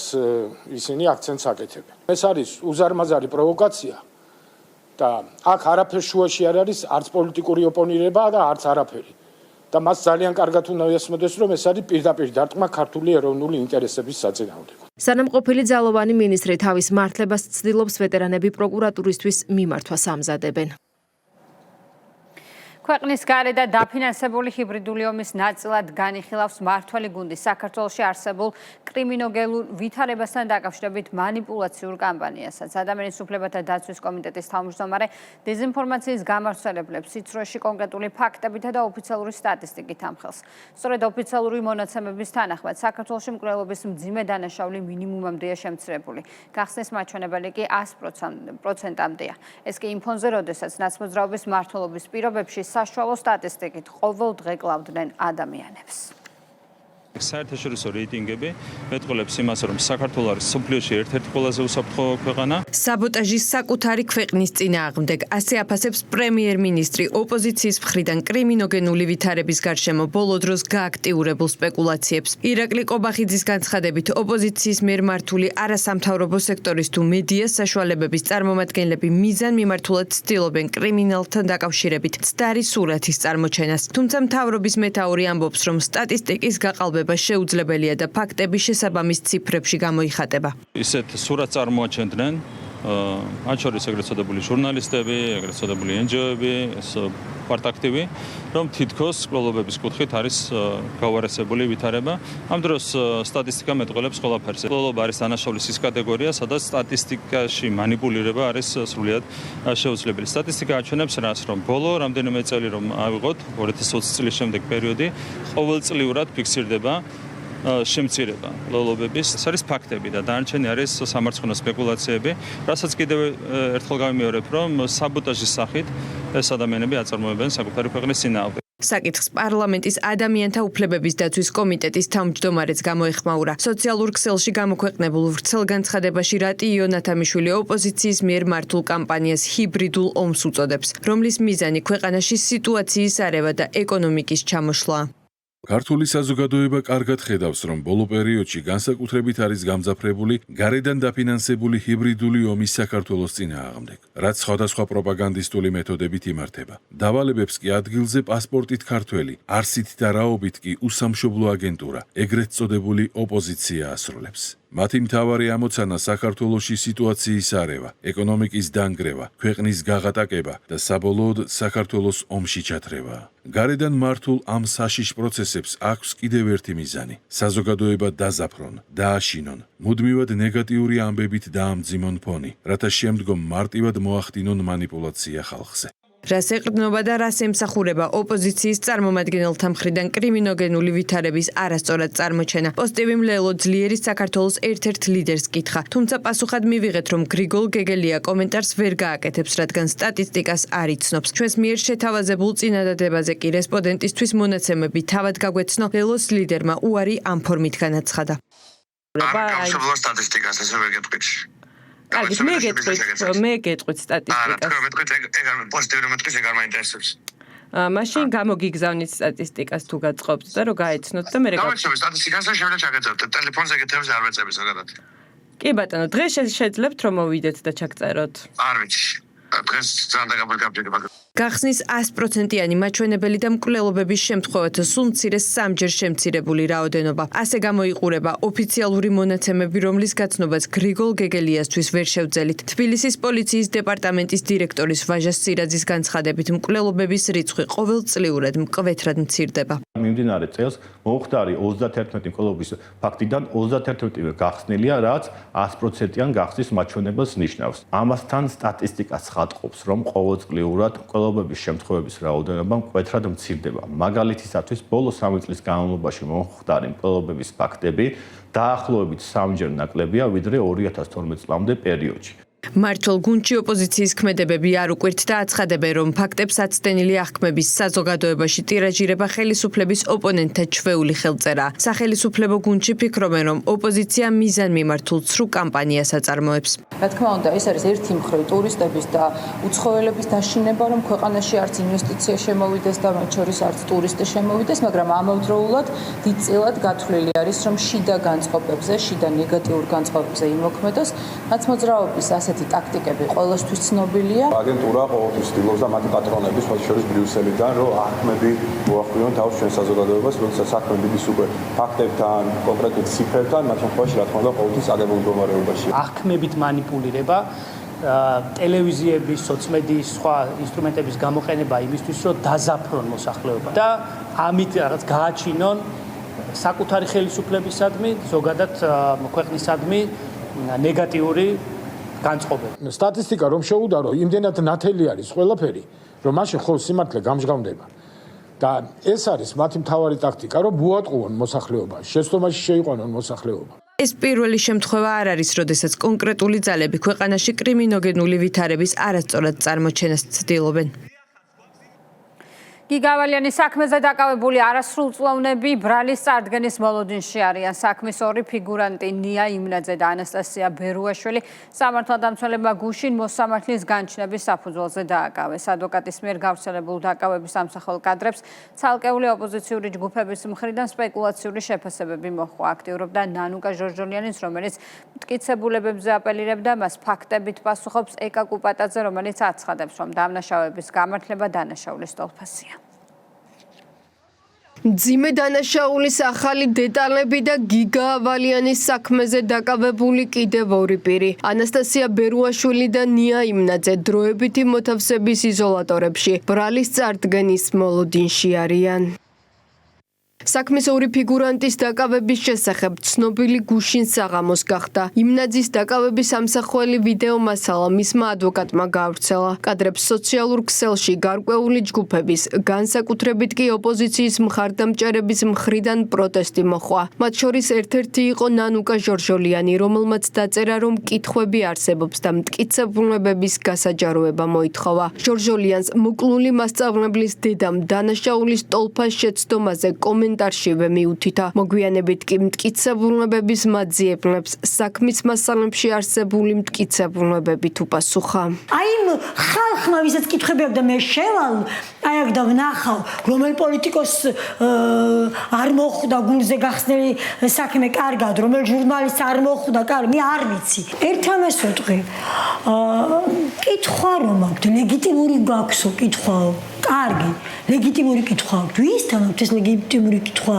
Speaker 16: ისინი აქცენტს აკეთებენ. ეს არის უზარმაზარი პროვოკაცია და აქ არაფერ შუაში არ არის, არც პოლიტიკური ოპონირება და არც არაფერი. და მას ძალიან კარგად უნდა ესმოდეს, რომ ეს არის პირდაპირ დარტყმა ქართული ეროვნული ინტერესების საწინააღმდეგო.
Speaker 10: სანამ ყოფილი ძალოვანი მინისტრი თავის მართლებას ცდილობს, ვეტერანები პროკურატურისთვის მიმართვას ამზადებენ.
Speaker 1: ქვეყნის გარე და დაფინანსებული ჰიბრიდული ომის ნაწილად განიხილავს მმართველი გუნდი საქართველოში არსებულ კრიმინოგენურ ვითარებასთან დაკავშირებით манипуляციურ კამპანიასაც. ადამიანის უფლებათა დაცვის კომიტეტის თავმჯდომარე დეზინფორმაციის გამავრცელებლებს სიცრუეში კონკრეტული ფაქტებითა და ოფიციალური სტატისტიკით ამხელს. სწორედ ოფიციალური მონაცემების თანახმად საქართველოში მკვლელობის მძიმე დანაშაული მინიმუმამდეა შემცირებული. გახსნის მაჩვენებელი კი 100%-ამდეა. ეს კი იმ ფონზე, როდესაც ნაცმოძრაობის მმართველობის პირობებში საშუალო სტატისტიკით ყოველ დღე კლავდნენ ადამიანებს.
Speaker 3: საერთაშორისო რეიტინგები მეტყოლებს იმას, რომ საქართველო არის მსოფლიოში ერთ-ერთი ყველაზე უსაფრთხო ქვეყანა.
Speaker 10: საბოტაჟის საკუთარი ქვეყნის წინააღმდეგ ასე აფასებს პრემიერ-მინისტრი ოპოზიციის მხრიდან კრიმინოგენული ვითარების გარშემო ბოლო დროს გააქტიურებულ სპეკულაციებს. ირაკლი კობახიძის განცხადებით, ოპოზიციის მიერ მართული არასამთავრობო სექტორის თუ მედიას საშუალებების წარმომადგენლები მიზანმიმართულად ცდილობენ კრიმინალთან დაკავშირებით ცდარი სურათის წარმოჩენას. თუმცა მთავრობის მეთაური ამბობს, რომ სტატისტიკის გაყალბება შეუძლებელია და ფაქტები შესაბამის ციფრებში გამოიხატება.
Speaker 3: ისეთ სურათს წარმოაჩენდნენ მათ შორის ეგრეთ წოდებული ჟურნალისტები, ეგრეთ წოდებული NGO-ები, პარტაქტივი, რომ თითქოს კვლევების კუთხით არის გავარესებული ვითარება. ამ დროს სტატისტიკა მეტყოლებს ყველაფერს. კვლევა არის დანაშაულის ის კატეგორია, სადაც სტატისტიკაში манипуლირება არის სრულიად შეუძლებელი. სტატისტიკა აჩვენებს რას, რომ ბოლო რამდენიმე წელი რომ ავიღოთ 2020 წლის შემდეგ პერიოდი, ყოველწლიურად ფიქსირდება შემცირება კვლევების. ეს არის ფაქტები და დანარჩენი არის სამარცხენო სპეკულაციები, რასაც კიდევ ერთხელ გავიმეორებ, რომ საბოტაჟის სახით ეს ადამიანები აწარმოებენ საკუთარი ქვეყნის წინააღმდეგ.
Speaker 10: საკითხს პარლამენტის ადამიანთა უფლებების დაცვის კომიტეტის თავმჯდომარეც გამოეხმაურა. სოციალურ ქსელში გამოქვეყნებულ ვრცელ განცხადებაში რატი იონათამიშვილი ოპოზიციის მიერ მართულ კამპანიას ჰიბრიდულ ომს უწოდებს, რომლის მიზანი ქვეყანაში სიტუაციის არევა და ეკონომიკის ჩამოშლა.
Speaker 17: ქართული საზოგადოება კარგად ხედავს, რომ ბოლო პერიოდში განსაკუთრებით არის გამძაფრებული გარედან დაფინანსებული ჰიბრიდული ომის საქართველოს წინააღმდეგ, რაც სხვადასხვა პროპაგანდისტული მეთოდებით იმართება. დავალებებს კი ადგილზე პასპორტით ქართველი, არსით და რაობით კი უსამშობლო აგენტურა, ეგრეთ წოდებული ოპოზიცია ასრულებს. მათი მთავარი ამოცანა საქართველოში სიტუაციის არევა, ეკონომიკის დანგრევა, ქვეყნის გაღატაკება და საბოლოოდ საქართველოს ომში ჩათრევა. გარედან მართულ ამ საშიშ პროცესებს აქვს კიდევ ერთი მიზანი: საზოგადოება დაზაფრონ, დააშინონ, მუდმივად ნეგატიური ამბებით დაამძიმონ ფონი, რათა შემდგომ მარტივად მოახდინონ манипуლაცია ხალხზე.
Speaker 10: რას ეყრდნობა და რას ემსახურება ოპოზიციის წარმომადგენელთა მხრიდან კრიმინოგენული ვითარების არასწორად წარმოჩენა. პოსტივი მლელო ძლიერის საქართველოს ერთ-ერთ ლიდერს კითხა, თუმცა პასუხად მივიღეთ, რომ გრიგოლ გეგელია კომენტარს ვერ გააკეთებს, რადგან სტატისტიკას არ იცნობს. ჩვენს მიერ შეთავაზებულ წინადადებაზე კი რესპონდენტისთვის მონაცემები თავად გაგვეცნო, ლელოს ლიდერმა უარი ამ ფორმით განაცხადა.
Speaker 18: გამშობლო სტატისტიკას ესე ვერ გეტყვით.
Speaker 10: კარგი, მე გეტყვით სტატისტიკას.
Speaker 18: არა, თქვენ მეტყვით, ეგ პოზიტიური მეტყვის ეგ არ მაინტერესებს.
Speaker 10: მაშინ გამოგიგზავნით სტატისტიკას თუ გაწყობთ და რომ გაეცნოთ და მე
Speaker 18: გავეცნობ სტატისტიკას და შევლე ჩაგეწერთ. ტელეფონზე ეკეთებს არ ვეწები ზოგადად.
Speaker 10: კი ბატონო, დღეს შეძლებთ რომ მოვიდეთ და ჩაგწეროთ.
Speaker 18: არ ვიცი. დღეს ძალიან დაგაბარგავდება.
Speaker 10: გახსნის 100%-იანი მაჩვენებელი და მკვლელობების შემთხვევათა სულ მცირე სამჯერ შემცირებული რაოდენობა. ასე გამოიყურება ოფიციალური მონაცემები, რომლის გაცნობაც გრიგოლ გეგელიასთვის ვერ შევძელით. თბილისის პოლიციის დეპარტამენტის დირექტორის ვაჟა სირაძის განცხადებით, მკვლელობების რიცხვი ყოველწლიურად მკვეთრად მცირდება.
Speaker 19: მიმდინარე წელს მოუხდარი 31 მკვლელობის ფაქტიდან 31-ივე გახსნილია, რაც 100%-იან გახსნის მაჩვენებელს ნიშნავს. ამასთან სტატისტიკა ცხადყოფს, რომ ყოველწლიურად მკვლელობების შემთხვევების რაოდენობა მკვეთრად მცირდება. მაგალითისათვის, ბოლო 3 წლის განმავლობაში მომხდარი მკვლელობების ფაქტები დაახლოებით 3-ჯერ ნაკლებია, ვიდრე 2012 წლამდე პერიოდში.
Speaker 10: მართლ გუნდში ოპოზიციის ქმედებები არ უკვირთ და აცხადებენ, რომ ფაქტებს აცდენილი აღქმების საზოგადოებაში ტირაჟირება ხელისუფლების ოპონენტთა ჩვეული ხელწერა. სახელისუფლებო გუნდში ფიქრობენ, რომ ოპოზიცია მიზანმიმართულ ცრუ კამპანიას აწარმოებს.
Speaker 5: რა თქმა უნდა, ეს არის ერთი მხრივ ტურისტების და უცხოელების დაშინება, რომ ქვეყანაში არც ინვესტიცია შემოვიდეს და მათ შორის არც ტურისტი შემოვიდეს, მაგრამ ამავდროულად დიდწილად გათვლილი არის, რომ შიდა განწყობებზე, შიდა ნეგატიურ განწყობებზე იმოქმედოს. მათ მოძრაობის ასეთი ტაქტიკები ყოველთვის ცნობილია.
Speaker 6: აგენტურა ყოველთვის ცდილობს და მათი პატრონები, მათ შორის ბრიუსელიდან, რომ აღქმები მოახდინონ თავს ჩვენ საზოგადოებას, როდესაც საქმე მიდის უკვე ფაქტებთან, კონკრეტულ ციფრებთან, მათ შემთხვევაში რა თქმა უნდა ყოველთვის აგებულ მდგომარეობაში.
Speaker 7: აღქმებით манипуლირება, ტელევიზიების, სოციმედიის სხვა ინსტრუმენტების გამოყენება იმისთვის, რომ დაზაფრონ მოსახლეობა და ამით რაღაც გააჩინონ საკუთარი ხელისუფლებისადმი, ზოგადად ქვეყნისადმი ნეგატიური განწყობები.
Speaker 16: სტატისტიკა რომ შეუდარო, იმდენად ნათელი არის ყველაფერი, რომ მაშინ ხოლმე სიმართლე გამჟღავნდება. და ეს არის მათი მთავარი ტაქტიკა, რომ მოატყუონ მოსახლეობას, შეცდომაში შეიყვანონ მოსახლეობა.
Speaker 10: ეს პირველი შემთხვევა არ არის, როდესაც კონკრეტული ძალები ქვეყანაში კრიმინოგენული ვითარების არასწორად წარმოჩენას ცდილობენ.
Speaker 1: გიგავალიანის საქმეზე დაკავებული არასრულწლოვნები ბრალის წარდგენის მოლოდინში არიან. საქმის ორი ფიგურანტი ნია იმნაძე და ანასტასია ბერუაშვილი სამართალდამცველებმა გუშინ მოსამართლის განჩნების საფუძველზე დააკავეს. ადვოკატის მიერ გავრცელებულ დაკავების სამსახურ კადრებს ცალკეული ოპოზიციური ჯგუფების მხრიდან სპეკულაციური შეფასებები მოჰყვა. აქტიურობდა ნანუკა ჟორჟოლიანის, რომელიც მტკიცებულებებზე აპელირებდა, მას ფაქტებით პასუხობს ეკა კუპატაძე, რომელიც აცხადებს, რომ დამნაშავეების გამართლება დანაშაულის ტოლფასია.
Speaker 10: მძიმე დანაშაულის ახალი დეტალები და გიგა ავალიანის საქმეზე დაკავებული კიდევ ორი პირი. ანასტასია ბერუაშვილი და ნია იმნაძე დროებითი მოთავსების იზოლატორებში ბრალის წარდგენის მოლოდინში არიან. საქმის ორი ფიგურანტის დაკავების შესახებ ცნობილი გუშინ საღამოს გახდა. იმნაძის დაკავების ამსახველი ვიდეო მასალა მისმა ადვოკატმა გაავრცელა. კადრებს სოციალურ ქსელში გარკვეული ჯგუფების, განსაკუთრებით კი ოპოზიციის მხარდამჭერების მხრიდან პროტესტი მოჰყვა. მათ შორის ერთ-ერთი იყო ნანუკა ჟორჟოლიანი, რომელმაც დაწერა, რომ კითხვები არსებობს და მტკიცებულებების გასაჯაროება მოითხოვა. ჟორჟოლიანს მოკლული მასწავლებლის დედამ დანაშაულის ტოლფას შეცდომაზე კომენტარშივე მიუთითა. მოგვიანებით კი მტკიცებულებების მაძიებლებს საქმის მასალებში არსებული მტკიცებულებებით უპასუხა.
Speaker 20: აი ხალხმა ვისაც კითხვები აქვს და მე შევალ, აი აქ და ვნახავ, რომელ პოლიტიკოს არ მოხვდა გულზე გახსნილი საქმე კარგად, რომელ ჟურნალისტს არ მოხვდა კარგი, მე არ ვიცი. ერთ ამას ვეტყვი. კითხვა რომ აქვს, ლეგიტიმური გაქვსო კითხვა. კარგი, ლეგიტიმური კითხვა. ვისთან აქვს ეს ლეგიტიმური კითხვა?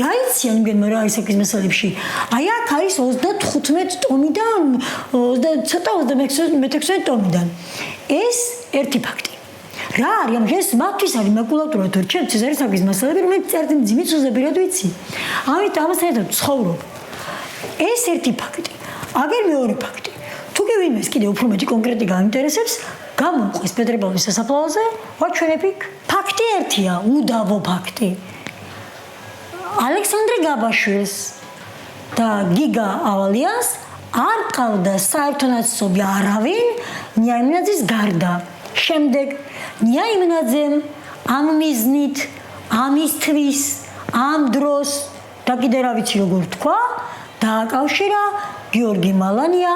Speaker 20: რა იციან მგონმა რა არის საქმის მასალებში? აი აქ არის 35 ტომიდან 26 ტომიდან. ეს ერთი ფაქტი. რა არის ამჟეს მათთვის არის მაკულატურა თუ ჩემთვის არის საქმის მასალები, რომელიც წერტი მძიმით უზებირად ვიცი. ამით ამასთან ერთად ცხოვრობ. ეს ერთი ფაქტი. აგერ მეორე ფაქტი. თუ კი ვინმეს კიდე უფრო მეტი კონკრეტი გაინტერესებს, გამოვყვის პეტრებალის სასაფლაოზე, ვაჩვენებთ ფაქტი ერთია, უდავო ფაქტი. ალექსანდრე გაბაშვილს და გიგა ავალიანს არ ყავდა საერთო ნაცნობი არავინ ნია იმნაძის გარდა. შემდეგ ნია იმნაძემ ამ მიზნით, ამისთვის, ამ დროს და კიდე რა ვიცი როგორ თქვა, დააკავშირა გიორგი მალანია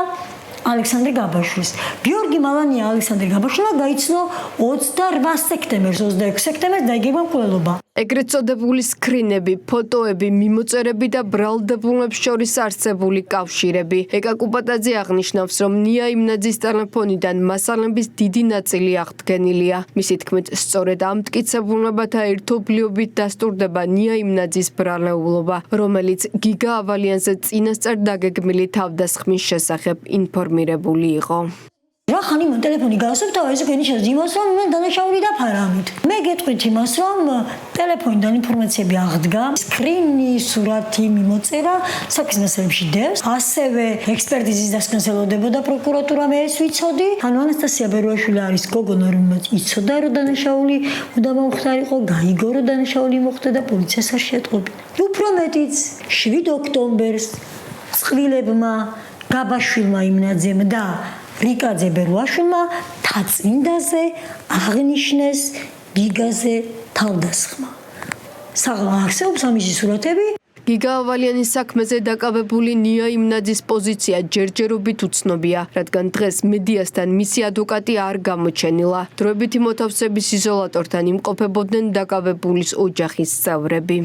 Speaker 20: ალექსანდრე გაბაშვილს. გიორგი მალანია ალექსანდრე გაბაშვილმა გაიცნო 28 სექტემბერს, 26 სექტემბერს დაიგება მკვლელობა.
Speaker 10: ეგრეთ წოდებული სკრინები, ფოტოები, მიმოწერები და ბრალდებულებს შორის არსებული კავშირები. ეკა კუპატაძე აღნიშნავს, რომ ნია იმნაძის ტელეფონიდან მასალების დიდი ნაწილი აღდგენილია. მისი თქმით, სწორედ ამ მტკიცებულებათა ერთობლიობით დასტურდება ნია იმნაძის ბრალეულობა, რომელიც გიგა ავალიანზე წინასწარ დაგეგმილი თავდასხმის შესახებ ინფორმირებული იყო. რა ხანი მან ტელეფონი გაასწორა ეს გენიშნეს იმას რომ მე დანაშაული დაფარა ამით. მე გეტყვით იმას რომ ტელეფონიდან ინფორმაციები აღდგა, სკრინი, სურათი, მიმოწერა საქმის მასალებში დევს. ასევე ექსპერტიზის დასკვნელდებოდა პროკურატურა, მე ეს ვიცოდი. ანუ ანასტასია ბერუაშვილი არის გოგონა, რომელიც იცოდა რომ დანაშაული უდავო მხარიყო, გაიგო რომ დანაშაული მოხდა და პოლიციას არ შეატყობინა. უფრო მეტიც 7 ოქტომბერს წყვილებმა გაბაშვილმა იმნაძემ და რიკაძე ბერუაშვილმა თაწმინდაზე აღნიშნეს გიგაზე თავდასხმა. საღლა არსებობს ამისი სურათები. გიგა ავალიანის საქმეზე დაკავებული ნია იმნაძის პოზიცია ჯერჯერობით უცნობია, რადგან დღეს მედიასთან მისი ადვოკატი არ გამოჩენილა. დროებითი მოთავსების იზოლატორთან იმყოფებოდნენ დაკავებულის ოჯახის წევრები.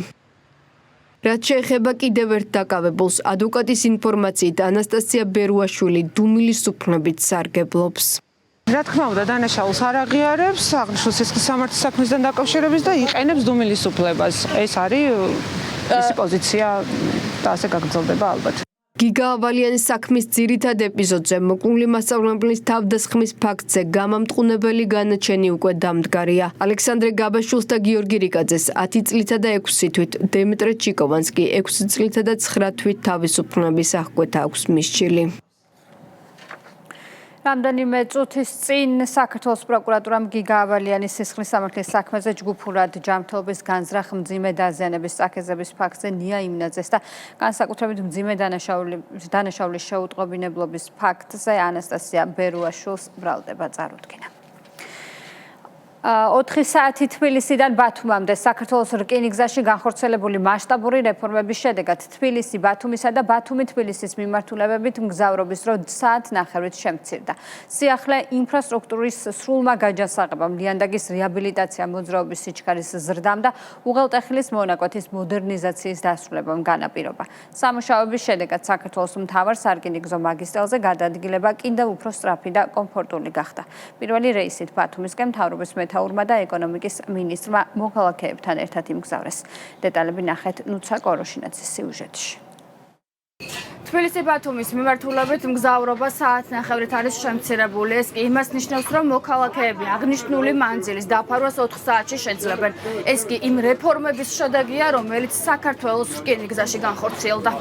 Speaker 10: რაც შეეხება კიდევ ერთ დაკავებულს, ადვოკატის ინფორმაციით ანასტასია ბერუაშვილი დუმილის უფლებით სარგებლობს.
Speaker 21: რა თქმა უნდა, დანაშაულს არ აღიარებს, აღნიშნავს სისხლის სამართლის საქმესთან დაკავშირების და იყენებს დუმილის უფლებას. ეს არის მისი პოზიცია და ასე გაგრძელდება ალბათ.
Speaker 10: გიგა ავალიანის საქმის ძირითად ეპიზოდზე მოკლული მასწავლებლის თავდასხმის ფაქტზე გამამტყუნებელი განაჩენი უკვე დამდგარია. ალექსანდრე გაბაშვილს და გიორგი რიკაძეს 10 წლითა და 6 თვით, დემეტრე ჩიკოვანს კი 6 წლითა და 9 თვით თავისუფლების აღკვეთა აქვს მისჩილი.
Speaker 1: რამდენიმე წუთის წინ საქართველოს პროკურატურამ გიგა ავალიანის სისხლის სამართლის საქმეზე ჯგუფურად ჯანმრთელობის განზრახ მძიმე დაზიანების წაკეზების ფაქტზე ნია იმნაძეს და განსაკუთრებით მძიმე დანაშაულის შეუტყობინებლობის ფაქტზე ანასტასია ბერუაშვილს ბრალდება წარუდგინა. 4 საათი თბილისიდან ბათუმამდე საქართველოს რკინიგზაში განხორციელებული მასშტაბური რეფორმების შედეგად თბილისი, ბათუმისა და ბათუმი-თბილისის მიმართულებებით მგზავრობის დრო საათნახევრით შემცირდა. სიახლე ინფრასტრუქტურის სრულმა გაჯანსაღებამ, ლიანდაგის რეაბილიტაცია, მოძრაობის სიჩქარის ზრდამ და უღელტეხილის მონაკვეთის მოდერნიზაციის დასრულებამ განაპირობა. სამუშაოების შედეგად საქართველოს მთავარ სარკინიგზო მაგისტრალზე გადაადგილება კიდევ უფრო სწრაფი და კომფორტული გახდა. პირველი რეისით ბათუმისკენ მთავრობის მეთაურმა და ეკონომიკის მინისტრმა მოქალაქეებთან ერთად იმგზავრეს. დეტალები ნახეთ ნუცა კოროშინაძის სიუჟეტში.
Speaker 8: თბილისი-ბათუმის მიმართულებით მგზავრობა საათნახევრით არის შემცირებული. ეს კი იმას ნიშნავს, რომ მოქალაქეები აღნიშნული მანძილის დაფარვას 4 საათში შეძლებენ. ეს კი იმ რეფორმების შედეგია, რომელიც საქართველოს რკინიგზაში განხორციელდა.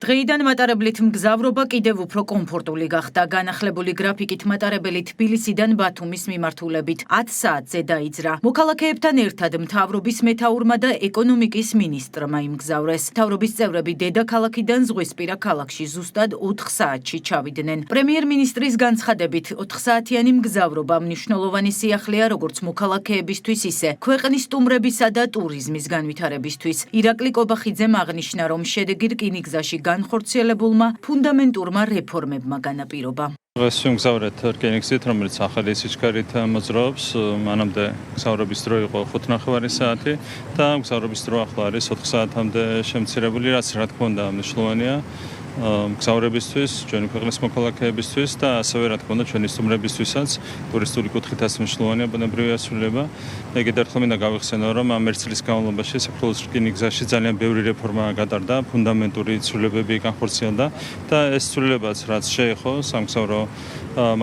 Speaker 2: დღეიდან მატარებლით მგზავრობა კიდევ უფრო კომფორტული გახდა. განახლებული გრაფიკით მატარებელი თბილისიდან ბათუმის მიმართულებით 10 საათზე დაიძრა. მოქალაქეებთან ერთად მთავრობის მეთაურმა და ეკონომიკის მინისტრმა იმგზავრეს. მთავრობის წევრები დედაქალაქიდან ზღვისპირა ქალაქში ზუსტად 4 საათში ჩავიდნენ. პრემიერ-მინისტრის განცხადებით 4 საათიანი მგზავრობა მნიშვნელოვანი სიახლეა როგორც მოქალაქეებისთვის, ისე ქვეყნის სტუმრებისა და ტურიზმის განვითარებისთვის. ირაკლი კობახიძემ აღნიშნა, რომ შედეგი რკინიგზაში განხორციელებულმა ფუნდამენტურმა რეფორმებმა განაპირობა.
Speaker 3: ეს მგზავრეთ რკინიგზით, რომელიც ახალი სიჩქარით მოძრაობს, მანამდე მგზავრობის დრო იყო 5.5 საათი და მგზავრობის დრო ახლა არის 4 საათამდე შემცირებული, რაც რა თქმა უნდა მნიშვნელოვანია მგზავრებისთვის, ჩვენი ქვეყნის მოქალაქეებისთვის და ასევე რა თქმა უნდა ჩვენი სტუმრებისთვისაც ტურისტული კუთხითაც მნიშვნელოვანია ბუნებრივი ასრულება. მე კიდევ ერთხელ მინდა გავიხსენო, რომ ამ ერთ წლის განმავლობაში საქართველოს რკინიგზაში ძალიან ბევრი რეფორმა გატარდა, ფუნდამენტური ცვლილებები განხორციელდა და ეს ცვლილებაც რაც შეეხო სამგზავრო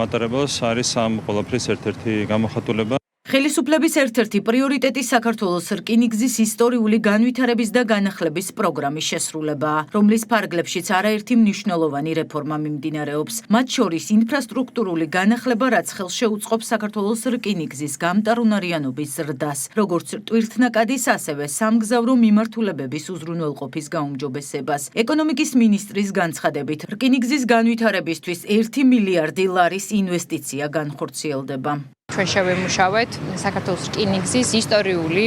Speaker 3: მატარებელს არის ამ ყველაფრის ერთ-ერთი გამოხატულება.
Speaker 2: ხელისუფლების ერთ-ერთი პრიორიტეტი საქართველოს რკინიგზის ისტორიული განვითარების და განახლების პროგრამის შესრულებაა, რომლის ფარგლებშიც არაერთი მნიშვნელოვანი რეფორმა მიმდინარეობს. მათ შორის ინფრასტრუქტურული განახლება, რაც ხელს შეუწყობს საქართველოს რკინიგზის გამტარუნარიანობის ზრდას, როგორც ტვირთნაკადის, ასევე სამგზავრო მიმართულებების უზრუნველყოფის გაუმჯობესებას. ეკონომიკის მინისტრის განცხადებით, რკინიგზის განვითარებისთვის 1 მილიარდი ლარის ინვესტიცია განხორციელდება.
Speaker 22: ჩვენ შევემუშავეთ საქართველოს რკინიგზის ისტორიული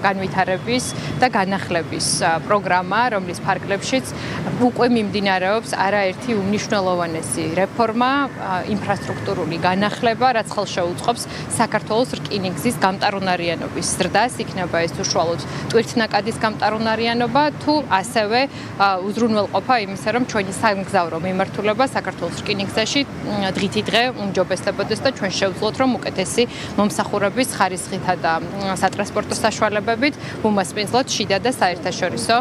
Speaker 22: განვითარების და განახლების პროგრამა, რომლის ფარგლებშიც უკვე მიმდინარეობს არაერთი უმნიშვნელოვანესი რეფორმა, ინფრასტრუქტურული განახლება, რაც ხელს შეუწყობს საქართველოს რკინიგზის გამტარუნარიანობის ზრდას, იქნება ეს უშუალოდ ტვირთნაკადის გამტარუნარიანობა, თუ ასევე უზრუნველყოფა იმისა, რომ ჩვენი სამგზავრო მიმართულება საქართველოს რკინიგზაში დღითი დღე უმჯობესდებოდეს და ჩვენ შევძლოთ, რომ უკეთესი მომსახურების ხარისხითა და სატრანსპორტო საშუალებებით უმასპინძლოთ შიდა და საერთაშორისო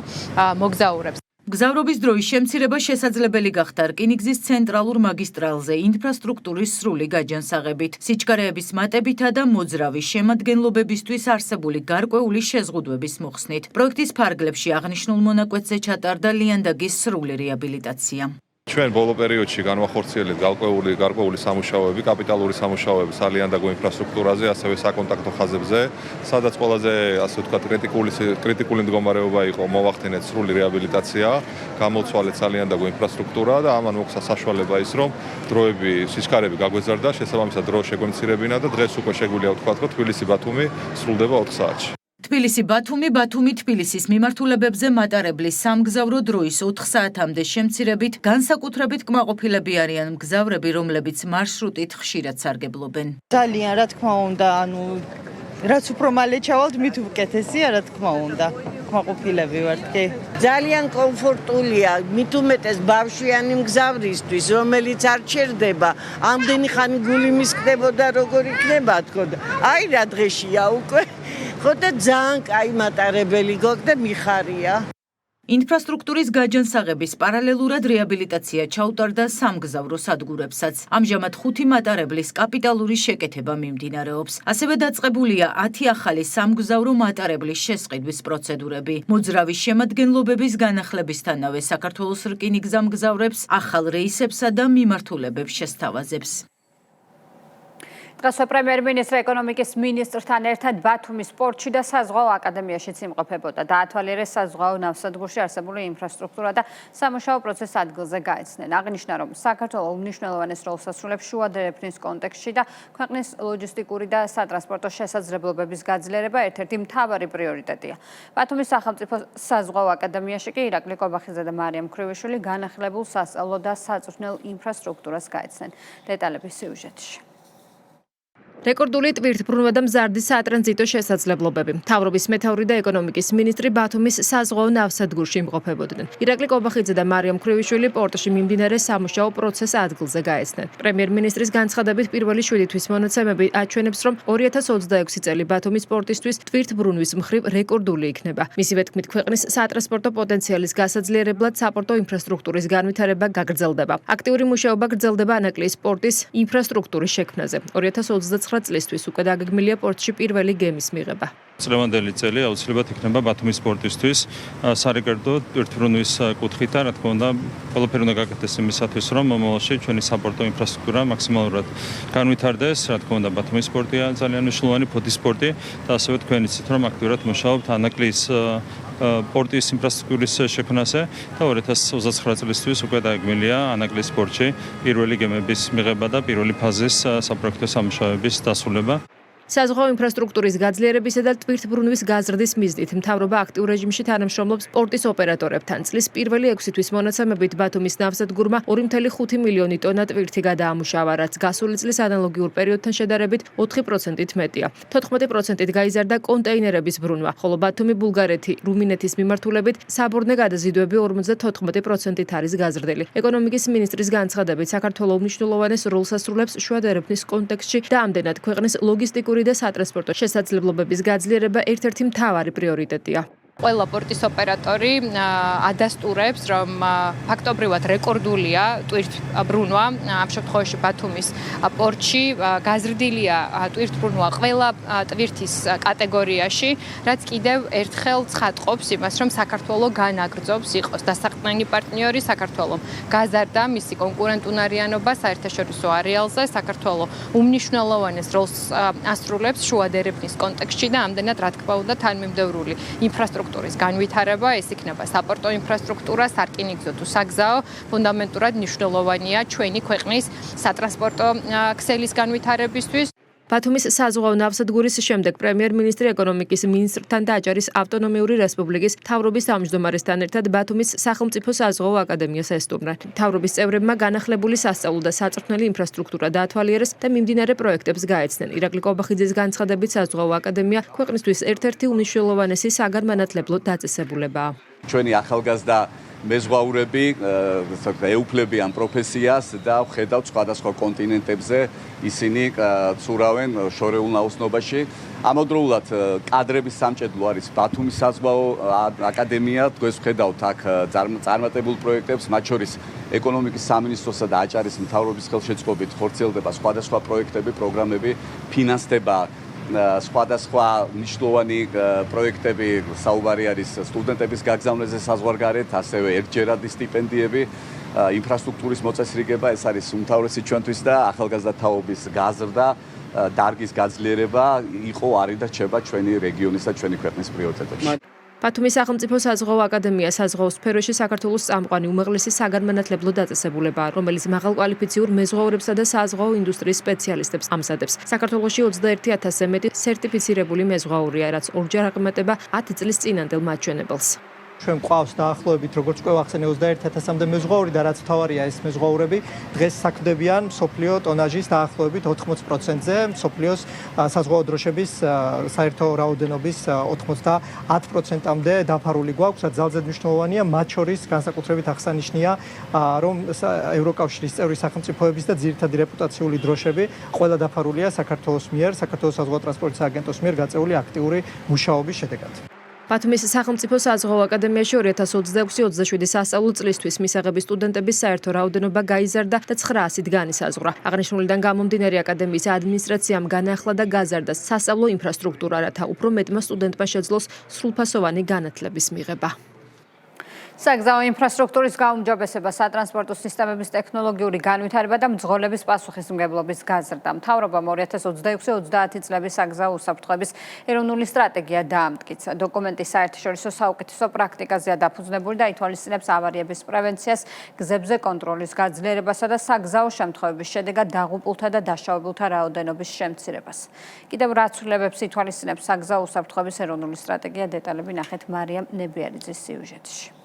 Speaker 22: მოგზაურებს.
Speaker 2: მგზავრობის დროის შემცირება შესაძლებელი გახდა რკინიგზის ცენტრალურ მაგისტრალზე ინფრასტრუქტურის სრული გაჯანსაღებით, სიჩქარეების მატებითა და მოძრავი შემადგენლობებისთვის არსებული გარკვეული შეზღუდვების მოხსნით. პროექტის ფარგლებში აღნიშნულ მონაკვეთზე ჩატარდა ლიანდაგის სრული რეაბილიტაცია.
Speaker 23: ჩვენ ბოლო პერიოდში განვახორციელებთ გარკვეული სამუშაოები, კაპიტალური სამუშაოები სალიანდაგო ინფრასტრუქტურაზე, ასევე საკონტაქტო ხაზებზე, სადაც ყველაზე ასე ვთქვათ კრიტიკული მდგომარეობა იყო მოვახდინეთ სრული რეაბილიტაცია, გამოცვალეთ სალიანდაგო ინფრასტრუქტურა და ამან მოხდა საშუალება ის, რომ დროები, სიჩქარეები გაგვეზარდა, შესაბამისად დრო შეგვემცირებინა და დღეს უკვე შეგვიძლია ვთქვათ, რომ თბილისი-ბათუმი სრულდება 4 საათში.
Speaker 2: თბილისი-ბათუმი, ბათუმი-თბილისის მიმართულებებზე მატარებლის სამგზავრო დროის 4 საათამდე შემცირებით განსაკუთრებით კმაყოფილები არიან მგზავრები, რომლებიც მარშრუტით ხშირად სარგებლობენ.
Speaker 24: ძალიან რა თქმა უნდა, რაც უფრო მალე ჩავალთ, მით უკეთესია, რა თქმა უნდა. კმაყოფილები ვართ, კი. ძალიან კომფორტულია, მით უმეტეს ბავშვიანი მგზავრისთვის, რომელიც არ ჩერდება, ამდენი ხანი გული მისკდებოდა, როგორ იქნება, თქო. აი რა დღეშია უკვე. ხოდა ძალიან კაი მატარებელი გოგდა მიხარია.
Speaker 2: ინფრასტრუქტურის გაჯანსაღების პარალელურად რეაბილიტაცია ჩაუტარდა სამგზავრო სადგურებსაც. ამჟამად 5 მატარებლის კაპიტალური შეკეთება მიმდინარეობს. ასევე დაწყებულია 10 ახალი სამგზავრო მატარებლის შესყიდვის პროცედურები. მოძრავი შემადგენლობების განახლებისთანავე საქართველოს რკინიგზა მგზავრებს ახალ რეისებსა და მიმართულებებს შესთავაზებს.
Speaker 1: დღეს პრემიერ-მინისტრი ეკონომიკის მინისტრთან ერთად ბათუმის სპორტში და საზღვაო აკადემიაშიც იმყოფებოდა. დაათვალიერეს საზღვაო ნავსადგურში არსებული ინფრასტრუქტურა და სამუშაო პროცესს ადგილზე გაეცნენ. აღნიშნა, რომ საქართველო უმნიშვნელოვანეს როლს ასრულებს შუა დერეფნის კონტექსტში და ქვეყნის ლოჯისტიკური და სატრანსპორტო შესაძლებლობების გაძლიერება ერთ-ერთი მთავარი პრიორიტეტია. ბათუმის სახელმწიფო საზღვაო აკადემიაში კი ირაკლი კობახიძე და მარიამ ქრივიშვილი განახლებულ სასწავლო და საწვრთნელ ინფრასტრუქტურას გაეცნენ. დეტალები სიუჟეტში. რეკორდული ტვირთბრუნვა და მზარდი სატრანზიტო შესაძლებლობები. მთავრობის მეთაური და ეკონომიკის მინისტრი ბათუმის საზღვაო ნავსადგურში იმყოფებოდნენ. ირაკლი კობახიძე და მარიამ ქრივიშვილი პორტში მიმდინარე სამუშაო პროცესს ადგილზე გაეცნენ. პრემიერ-მინისტრის განცხადებით პირველი 7 თვის მონაცემები აჩვენებს, რომ 2026 წელი ბათუმის სპორტისთვის ტვირთბრუნვის მხრივ რეკორდული იქნება. მისივე თქმით, ქვეყნის სატრანსპორტო პოტენციალის გასაძლიერებლად საპორტო ინფრასტრუქტურის განვითარება გაგრძელდება. აქტიური მუშაობა გრძელდება ანაკლიის სპორტის ინფრასტრუქტურის შექმნაზე. 2029 წლისთვის უკვე დაგეგმილია პორტში პირველი გემის მიღება.
Speaker 3: წლევანდელი წელი აუცილებლად იქნება ბათუმის სპორტისთვის სარეკორდო ტვირთბრუნვის კუთხით და რა თქმა უნდა ყველაფერი უნდა გაკეთდეს იმისათვის, რომ მომავალში ჩვენი საპორტო ინფრასტრუქტურა მაქსიმალურად განვითარდეს. რა თქმა უნდა ბათუმის სპორტია ძალიან მნიშვნელოვანი ფოთის სპორტი და ასევე თქვენ იცით, რომ აქტიურად მუშაობთ ანაკლიის პორტის ინფრასტრუქტურის შექმნაზე და 2029 წლისთვის უკვე დაგეგმილია ანაკლიის სპორტში პირველი გემების მიღება და პირველი ფაზის საპროექტო სამუშაოების დასრულება.
Speaker 10: საზღვაო ინფრასტრუქტურის გაძლიერებისა და ტვირთბრუნვის გაზრდის მიზნით მთავრობა აქტიურ რეჟიმში თანამშრომლობს სპორტის ოპერატორებთან. წლის პირველი 6 თვის მონაცემებით ბათუმის ნავსადგურმა 2.5 მილიონი ტონა ტვირთი გადაამუშავა, რაც გასული წლის ანალოგიურ პერიოდთან შედარებით 4%-ით მეტია. 14%-ით გაიზარდა კონტეინერების ბრუნვა, ხოლო ბათუმი, ბულგარეთი, რუმინეთის მიმართულებით საბორნე გადაზიდვები 54%-ით არის გაზრდილი. ეკონომიკის მინისტრის განცხადებით, საქართველო უმნიშვნელოვანეს როლს ასრულებს შუა დერეფნის კონტექსტში და ამდენად ქვეყნის ლოგისტიკური და სატრანსპორტო შესაძლებლობების გაძლიერება ერთ-ერთი მთავარი პრიორიტეტია.
Speaker 22: ყველა პორტის ოპერატორი ადასტურებს, რომ ფაქტობრივად რეკორდულია ტვირთბრუნვა. ამ შემთხვევაში ბათუმის პორტში გაზრდილია ტვირთბრუნვა ყველა ტვირთის კატეგორიაში, რაც კიდევ ერთხელ ცხადყოფს იმას, რომ საქართველო განაგრძობს იყოს დასაყრდენი პარტნიორი საქართველომ. გაზარდა მისი კონკურენტუნარიანობა საერთაშორისო არეალზე, საქართველო უმნიშვნელოვანეს როლს ასრულებს შუა დერეფნის კონტექსტში და ამდენად რა თქმა უნდა თანმიმდევრული ინფრასტრუქტურის განვითარება, ეს იქნება საპორტო ინფრასტრუქტურა, სარკინიგზო თუ საგზაო, ფუნდამენტურად მნიშვნელოვანია ჩვენი ქვეყნის სატრანსპორტო ქსელის განვითარებისთვის.
Speaker 10: ბათუმის საზღვაო ნავსადგურის შემდეგ პრემიერ-მინისტრი ეკონომიკის მინისტრთან და აჭარის ავტონომიური რესპუბლიკის მთავრობის თავმჯდომარესთან ერთად ბათუმის სახელმწიფო საზღვაო აკადემიას ესტუმრნენ. მთავრობის წევრებმა განახლებული სასწავლო და საწვრთნელი ინფრასტრუქტურა დაათვალიერეს და მიმდინარე პროექტებს გაეცნენ. ირაკლი კობახიძის განცხადებით, საზღვაო აკადემია ქვეყნისთვის ერთ-ერთი უმნიშვნელოვანესი საგანმანათლებლო დაწესებულებაა.
Speaker 4: ჩვენი ახალგაზრდა მეზღვაურები ეუფლებიან პროფესიას და ვხედავთ სხვადასხვა კონტინენტებზე ისინი ცურავენ შორეულ ნაოსნობაში. ამავდროულად კადრების სამჭედლო არის ბათუმის საზღვაო აკადემია. დღეს ვხედავთ აქ წარმატებულ პროექტებს, მათ შორის ეკონომიკის სამინისტროსა და აჭარის მთავრობის ხელშეწყობით ხორციელდება სხვადასხვა პროექტები, პროგრამები, ფინანსდება სხვადასხვა მნიშვნელოვანი პროექტები, საუბარი არის სტუდენტების გაგზავნაზე საზღვარგარეთ, ასევე ერთჯერადი სტიპენდიები, ინფრასტრუქტურის მოწესრიგება, ეს არის უმთავრესი ჩვენთვის და ახალგაზრდა თაობის გაზრდა, დარგის გაძლიერება იყო, არის და რჩება ჩვენი რეგიონის და ჩვენი ქვეყნის პრიორიტეტებში.
Speaker 10: ბათუმის სახელმწიფო საზღვაო აკადემია საზღვაო სფეროში საქართველოს წამყვანი უმაღლესი საგანმანათლებლო დაწესებულებაა, რომელიც მაღალკვალიფიციურ მეზღვაურებსა და საზღვაო ინდუსტრიის სპეციალისტებს ამზადებს. საქართველოში 21,000-ზე მეტი სერტიფიცირებული მეზღვაურია, რაც ორჯერ აღემატება 10 წლის წინანდელ მაჩვენებელს.
Speaker 9: ჩვენ ყავს დაახლოებით როგორც უკვე ვახსენე 21,000-მდე მეზღვაური და რაც თავარია ეს მეზღვაურები დღეს საქმდებიან მსოფლიო ტონაჟის დაახლოებით 80%-ზე, მსოფლიოს საზღვაო დროშების საერთო რაოდენობის 90%-მდე დაფარული გვაქვს, რაც ძალზედ მნიშვნელოვანია, მათ შორის განსაკუთრებით აღსანიშნია, რომ ევროკავშირის წევრი სახელმწიფოების და ძირითადი რეპუტაციული დროშები ყველა დაფარულია საქართველოს მიერ, საქართველოს საზღვაო ტრანსპორტის აგენტოს მიერ გაწეული აქტიური მუშაობის შედეგად.
Speaker 10: ბათუმის სახელმწიფო საზღვაო აკადემიაში 2026-27 სასწავლო წლისთვის მისაღები სტუდენტების საერთო რაოდენობა გაიზარდა და 900-ით განისაზღვრა. აღნიშნულიდან გამომდინარე აკადემიის ადმინისტრაციამ განაახლა და გაზარდა სასწავლო ინფრასტრუქტურა, რათა უფრო მეტმა სტუდენტმა შეძლოს სრულფასოვანი განათლების მიღება.
Speaker 1: საგზაო ინფრასტრუქტურის გაუმჯობესება, სატრანსპორტო სისტემების ტექნოლოგიური განვითარება და მძღოლების პასუხისმგებლობის გაზრდა. მთავრობამ 2026-30 წლების საგზაო უსაფრთხოების ეროვნული სტრატეგია დაამტკიცა. დოკუმენტი საერთაშორისო საუკეთესო პრაქტიკაზეა დაფუძნებული და ითვალისწინებს ავარიების პრევენციას, გზებზე კონტროლის გაძლიერებასა და საგზაო შემთხვევების შედეგად დაღუპულთა და დაშავებულთა რაოდენობის შემცირებას. კიდევ რა ცვლილებებს ითვალისწინებს საგზაო უსაფრთხოების ეროვნული სტრატეგია, დეტალები ნახეთ მარიამ ნებიერიძის სიუჟეტში.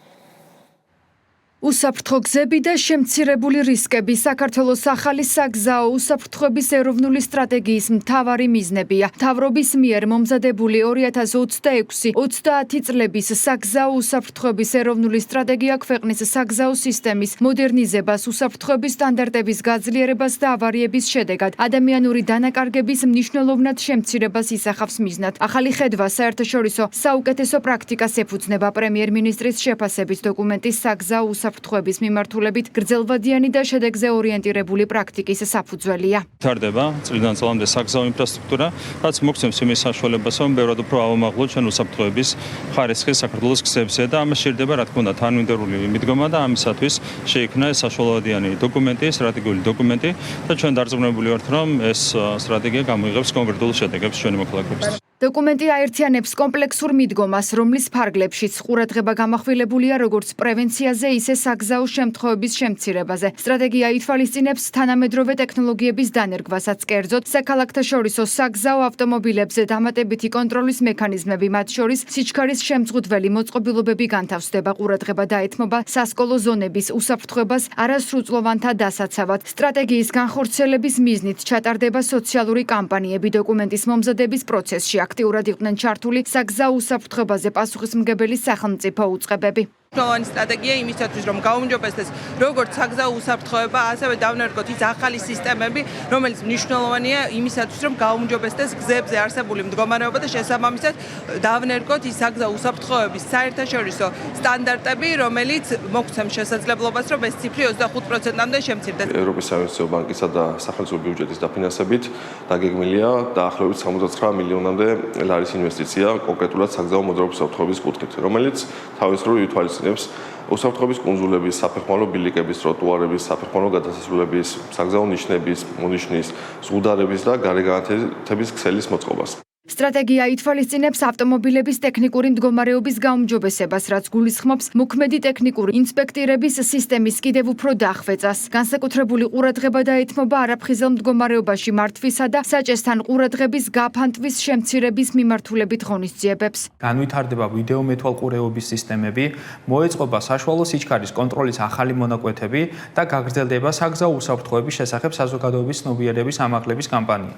Speaker 11: უსაფრთხო გზები და შემცირებული რისკები საქართველოს ახალი საგზაო უსაფრთხოების ეროვნული სტრატეგიის მთავარი მიზნებია. მთავრობის მიერ მომზადებული 2026-30 წლების საგზაო უსაფრთხოების ეროვნული სტრატეგია ქვეყნის საგზაო სისტემის მოდერნიზებას, უსაფრთხოების სტანდარტების გაძლიერებას და ავარიების შედეგად ადამიანური დანაკარგების მნიშვნელოვნად შემცირებას ისახავს მიზნად. ახალი ხედვა საერთაშორისო საუკეთესო პრაქტიკას ეფუძნება პრემიერ-მინისტრის შეფასების დოკუმენტის საგზაო უსაფრთხოების მიმართულებით გრძელვადიანი და შედეგზე ორიენტირებული პრაქტიკის საფუძველია.
Speaker 3: თარდება წლიდან წლამდე საგზაო ინფრასტრუქტურა, რაც მოგცემს იმის საშუალებას, რომ ბევრად უფრო ავამაღლოთ ჩვენ უსაფრთხოების ხარისხი საქართველოს გზებზე და ამას სჭირდება, რა თქმა უნდა, თანმიმდევრული მიდგომა და ამისათვის შეიქმნა ეს საშუალოვადიანი დოკუმენტი, სტრატეგიული დოკუმენტი და ჩვენ დარწმუნებული ვართ, რომ ეს სტრატეგია გამოიღებს კონკრეტულ შედეგებს ჩვენი მოქალაქეებისთვის.
Speaker 11: დოკუმენტი აერთიანებს კომპლექსურ მიდგომას, რომლის ფარგლებშიც ყურადღება გამახვილებულია როგორც პრევენციაზე, ისე საგზაო შემთხვევების შემცირებაზე. სტრატეგია ითვალისწინებს თანამედროვე ტექნოლოგიების დანერგვასაც, კერძოდ საქალაქთაშორისო საგზაო ავტომობილებზე დამატებითი კონტროლის მექანიზმები, მათ შორის სიჩქარის შემზღუდველი მოწყობილობები განთავსდება. ყურადღება დაეთმობა სასკოლო ზონების უსაფრთხოებას არასრულწლოვანთა დასაცავად. სტრატეგიის განხორციელების მიზნით ჩატარდება სოციალური კამპანიები დოკუმენტის მომზადების პროცესში. აქტიურად იყვნენ ჩართული საგზაო უსაფრთხოებაზე პასუხისმგებელი სახელმწიფო უწყებები.
Speaker 12: მნიშვნელოვანი სტრატეგია იმისათვის, რომ გაუმჯობესდეს როგორც საგზაო უსაფრთხოება, ასევე დავნერგოთ ის ახალი სისტემები, რომელიც მნიშვნელოვანია იმისათვის, რომ გაუმჯობესდეს გზებზე არსებული მდგომარეობა და შესაბამისად დავნერგოთ ის საგზაო უსაფრთხოების საერთაშორისო სტანდარტები, რომელიც მოგცემს შესაძლებლობას, რომ ეს ციფრი 25%-მდე შემცირდეს.
Speaker 23: ევროპის საინვესტიციო ბანკისა და სახელმწიფო ბიუჯეტის დაფინანსებით დაგეგმილია დაახლოებით 79 მილიონამდე ლარის ინვესტიცია კონკრეტულად საგზაო მოძრაობის უსაფრთხოების კუთხით, რომელიც თავისუფლად ითვალისწინებს უსაფრთხოების კუნძულების, საფეხმავლო ბილიკების, ტროტუარების, საფეხმავლო გადასასვლელების, საგზაო ნიშნების, მონიშნის, ზღუდარების და გარეგანათების ქსელის მოწყობას.
Speaker 11: სტრატეგია ითვალისწინებს ავტომობილების ტექნიკური მდგომარეობის გაუმჯობესებას, რაც გულისხმობს მოქმედი ტექნიკური ინსპექტირების სისტემის კიდევ უფრო დახვეწას. განსაკუთრებული ყურადღება დაეთმობა არაფხიზელ მდგომარეობაში მართვისა და საჭესთან ყურადღების გაფანტვის შემცირების მიმართულებით ღონისძიებებს.
Speaker 13: განვითარდება ვიდეო მეთვალყურეობის სისტემები, მოეწყობა საშუალო სიჩქარის კონტროლის ახალი მონაკვეთები და გაგრძელდება საგზაო უსაფრთხოების შესახებ საზოგადოების ცნობიერების ამაღლების კამპანია.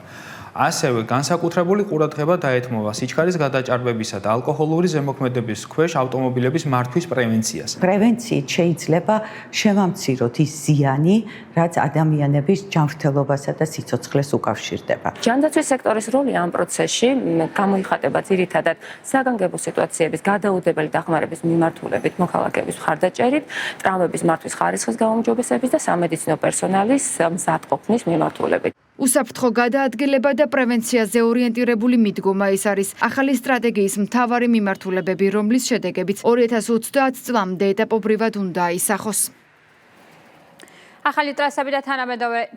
Speaker 13: ასევე განსაკუთრებული ყურადღება დაეთმობა სიჩქარის გადაჭარბებისა და ალკოჰოლური ზემოქმედების ქვეშ ავტომობილების მართვის პრევენციას.
Speaker 14: პრევენციით შეიძლება შევამციროთ ის ზიანი, რაც ადამიანების ჯანმრთელობასა და სიცოცხლეს უკავშირდება.
Speaker 25: ჯანდაცვის სექტორის როლი ამ პროცესში გამოიხატება ძირითადად საგანგებო სიტუაციების გადაუდებელი დახმარების მიმართულებით, მოქალაქეების მხარდაჭერით, ტრავმების მართვის ხარისხის გაუმჯობესების და სამედიცინო პერსონალის მზადყოფნის მიმართულებით.
Speaker 11: უსაფრთხო გადაადგილება და პრევენციაზე ორიენტირებული მიდგომა ეს არის ახალი სტრატეგიის მთავარი მიმართულებები, რომლის შედეგებიც 2030 წლამდე ეტაპობრივად უნდა აისახოს.
Speaker 1: ახალი ტრასები და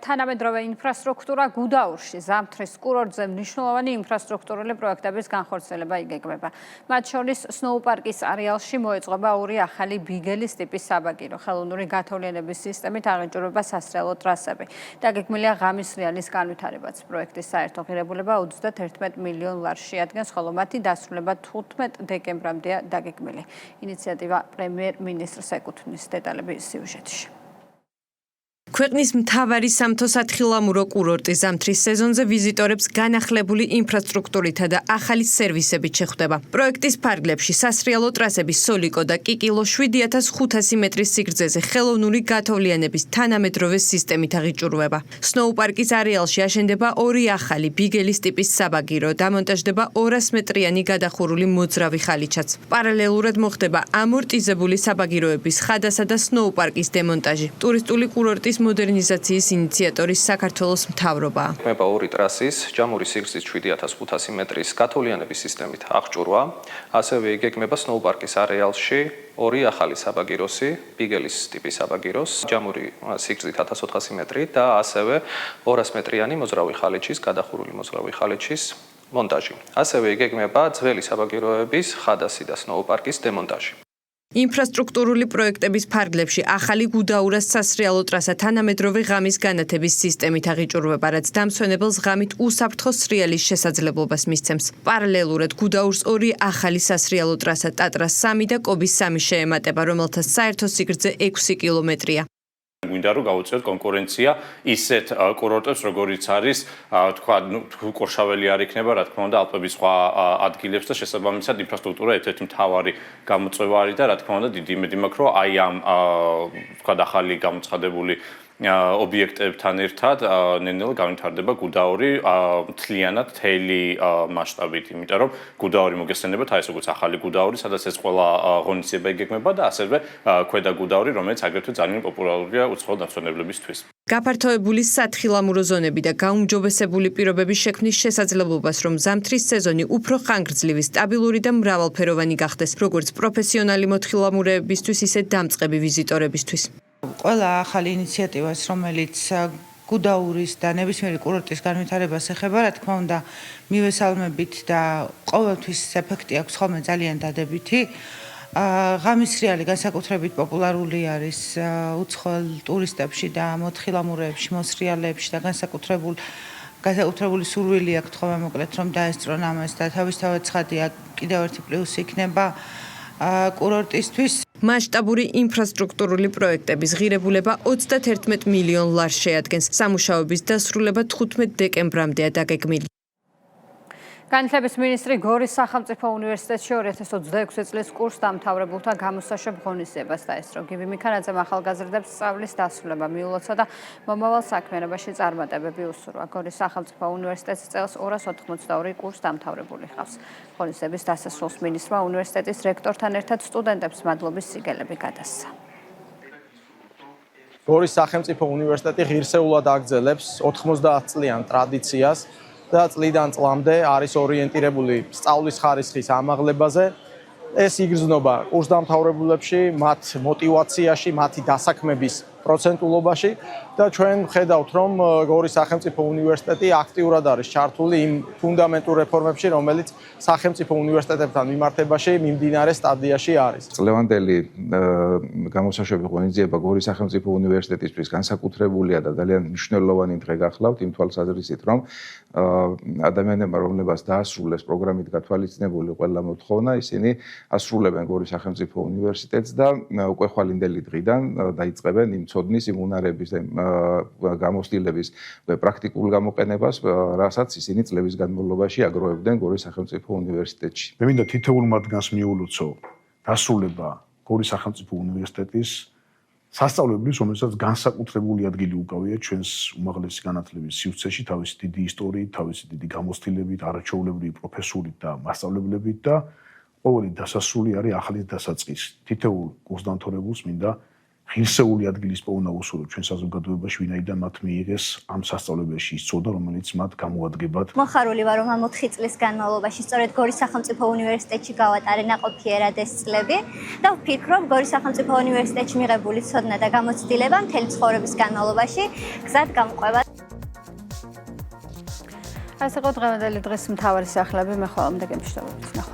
Speaker 1: თანამედროვე ინფრასტრუქტურა გუდაურში, ზამთრის კურორტზე მნიშვნელოვანი ინფრასტრუქტურული პროექტების განხორციელება იგეგმება. მათ შორის სნოუ-პარკის არეალში მოეწყობა 2 ახალი ბიგელის ტიპის საბაგირო. ხელოვნური გათოვლიანების სისტემით აღიჭურება სასრელო ტრასები. დაგეგმილია ღამის-რიალის განვითარებაც. პროექტის საერთო ღირებულება 31 მილიონ ლარს შეადგენს, ხოლო მათი დასრულება 15 დეკემბრამდეა დაგეგმილი. ინიციატივა პრემიერ-მინისტრს ეკუთვნის, დეტალები სიუჟეტში.
Speaker 10: ქვეყნის მთავარი სამთო-სათხილამურო კურორტი ზამთრის სეზონზე ვიზიტორებს განახლებული ინფრასტრუქტურითა და ახალი სერვისებით შეხვდება. პროექტის ფარგლებში სასრიალო ტრასების სოლიკო და კიკილო 7500 მეტრის სიგრძეზე ხელოვნური გათოვლიანების თანამედროვე სისტემით აღიჭურვება. სნოუ-პარკის არეალში აშენდება 2 ახალი ბიგელის ტიპის საბაგირო, დამონტაჟდება 200 მეტრიანი გადახურული მოძრავი ხალიჩაც. პარალელურად მოხდება ამორტიზებული საბაგიროების ხადასა და სნოუ-პარკის დემონტაჟი. ტურისტული კურორტის მოდერნიზაციის ინიციატორის საქართველოს მთავრობა.
Speaker 5: მეპა ორი ტრასის ჯამური სიგრძის 7500 მეტრის გათოვლიანების სისტემით აღჭურვა, ასევე იგეგმება სნოუ-პარკის არეალში ორი ახალი საბაგიროსი, ბიგელის ტიპის საბაგიროს, ჯამური სიგრძით 1400 მეტრი და ასევე 200 მეტრიანი მოძრავი ხალიჩის, გადახურული მოძრავი ხალიჩის მონტაჟი. ასევე იგეგმება ძველი საბაგიროების ხადასი და სნოუ-პარკის დემონტაჟი.
Speaker 10: ინფრასტრუქტურული პროექტების ფარგლებში ახალი გუდაურას სასრიალო ტრასა თანამედროვე ღამის განათების სისტემით აღიჭურვება, რაც დამსვენებელს ღამით უსაფრთხო სრიალის შესაძლებლობას მისცემს. პარალელურად გუდაურს ორი ახალი სასრიალო ტრასა ტატრას 3 და კობის 3 შეემატება, რომელთა საერთო სიგრძე 6 კილომეტრია.
Speaker 15: გვინდა რომ გავუწიოთ კონკურენცია ისეთ კურორტებს, როგორიც არის, თქვა, კურშაველი არ იქნება, რა თქმა უნდა, ალპების სხვა ადგილებს და შესაბამისად ინფრასტრუქტურა ერთ-ერთი მთავარი გამოწვევა არის და რა თქმა უნდა, დიდი იმედი მაქვს, რომ აი ამ თქვა ახალი გამოცხადებული ობიექტებთან ერთად ნელ-ნელა განვითარდება გუდაური მთლიანად მთელი მასშტაბით, იმიტომ რომ გუდაური მოგესწრებათ აი ეს როგორც ახალი გუდაური, სადაც ეს ყველა ღონისძიება იგეგმება და ასევე ქვედა გუდაური, რომელიც აგრეთვე ძალიან პოპულარულია უცხოელ დამსვენებლებისთვის.
Speaker 10: გაფართოებული სათხილამურო ზონები და გაუმჯობესებული პირობების შექმნის შესაძლებლობას, რომ ზამთრის სეზონი უფრო ხანგრძლივი, სტაბილური და მრავალფეროვანი გახდეს, როგორც პროფესიონალი მოთხილამურეებისთვის, ისე დამწყები ვიზიტორებისთვის.
Speaker 17: ყველა ახალი ინიციატივას, რომელიც გუდაურის და ნებისმიერი კურორტის განვითარებას ეხება, რა თქმა უნდა, მივესალმებით და ყოველთვის ეფექტი აქვს ხოლმე ძალიან დადებითი. ღამის სრიალი განსაკუთრებით პოპულარული არის უცხოელ ტურისტებში და მოთხილამურეებში, მოსრიალეებში და განსაკუთრებული სურვილი აქვთ ხოლმე მოკლედ რომ დაესწრონ ამას და თავისთავად ცხადია კიდევ ერთი პლუსი იქნება კურორტისთვის.
Speaker 10: მასშტაბური ინფრასტრუქტურული პროექტების ღირებულება 31 მილიონ ლარს შეადგენს. სამუშაოების დასრულება 15 დეკემბრამდეა დაგეგმილი.
Speaker 1: განათლების მინისტრი გორის სახელმწიფო უნივერსიტეტში 2026 წლის კურსდამთავრებულთა გამოსაშვებ ღონისძიებას დაესწრო. გივი მიქანაძემ ახალგაზრდებს სწავლის დასრულება მიულოცა და მომავალ საქმიანობაში წარმატებები უსურვა. გორის სახელმწიფო უნივერსიტეტს წელს 282 კურსდამთავრებული ჰყავს. ღონისძიების დასასრულს მინისტრმა უნივერსიტეტის რექტორთან ერთად სტუდენტებს მადლობის სიგელები გადასცა.
Speaker 9: გორის სახელმწიფო უნივერსიტეტი ღირსეულად აგრძელებს 90 წლიან ტრადიციას და წლიდან წლამდე არის ორიენტირებული სწავლის ხარისხის ამაღლებაზე. ეს იგრძნობა კურსდამთავრებულებში, მათ мотиваციაში, მათი დასაქმების პროცენტულობაში და ჩვენ ხედავთ, რომ გორის სახელმწიფო უნივერსიტეტი აქტიურად არის ჩართული იმ ფუნდამენტურ რეფორმებში, რომელიც სახელმწიფო უნივერსიტეტებთან მიმართებაში მიმდინარე სტადიაში არის.
Speaker 18: წლევანდელი გამოსაშვები ღონისძიება გორის სახელმწიფო უნივერსიტეტისთვის განსაკუთრებულია და ძალიან მნიშვნელოვანი დღე გახლავთ იმ თვალსაზრისით, რომ ადამიანებმა, რომლებსაც დაასრულეს პროგრამით გათვალისწინებული ყველა მოთხოვნა, ისინი ასრულებენ გორის სახელმწიფო უნივერსიტეტს და უკვე ხვალინდელი დღიდან დაიწყებენ იმ ცოდნის, იმ უნარების და გამოცდილების პრაქტიკულ გამოყენებას, რასაც ისინი წლების განმავლობაში აგროვებდნენ გორის სახელმწიფო უნივერსიტეტში.
Speaker 19: მე მინდა თითოეულ მათგანს მიულოცო დასრულება გორის სახელმწიფო უნივერსიტეტის სასწავლებლის, რომელსაც განსაკუთრებული ადგილი უკავია ჩვენს უმაღლესი განათლების სივრცეში, თავისი დიდი ისტორიით, თავისი დიდი გამოცდილებით, არაჩვეულებრივი პროფესურით და მასწავლებლებით და ყოველი დასასრული არის ახალი დასაწყისი. თითოეულ კურსდამთავრებულს მინდა ღირსეული ადგილის პოვნა უსურვებ ჩვენ საზოგადოებაში, ვინაიდან მათ მიიღეს ამ სასწავლებელში ის წოდება, რომელიც მათ გამოადგებათ.
Speaker 26: მოხარული ვარ, რომ ამ 4 წლის განმავლობაში სწორედ გორის სახელმწიფო უნივერსიტეტში გავატარე ნაყოფიერად ეს წლები და ვფიქრობ, გორის სახელმწიფო უნივერსიტეტში მიღებული ცოდნა და გამოცდილება მთელი ცხოვრების განმავლობაში გზად გამყვება.
Speaker 1: ასე იყო დღევანდელი დღის მთავარი სახლები, მე ხოლმე გემშვიდობებით.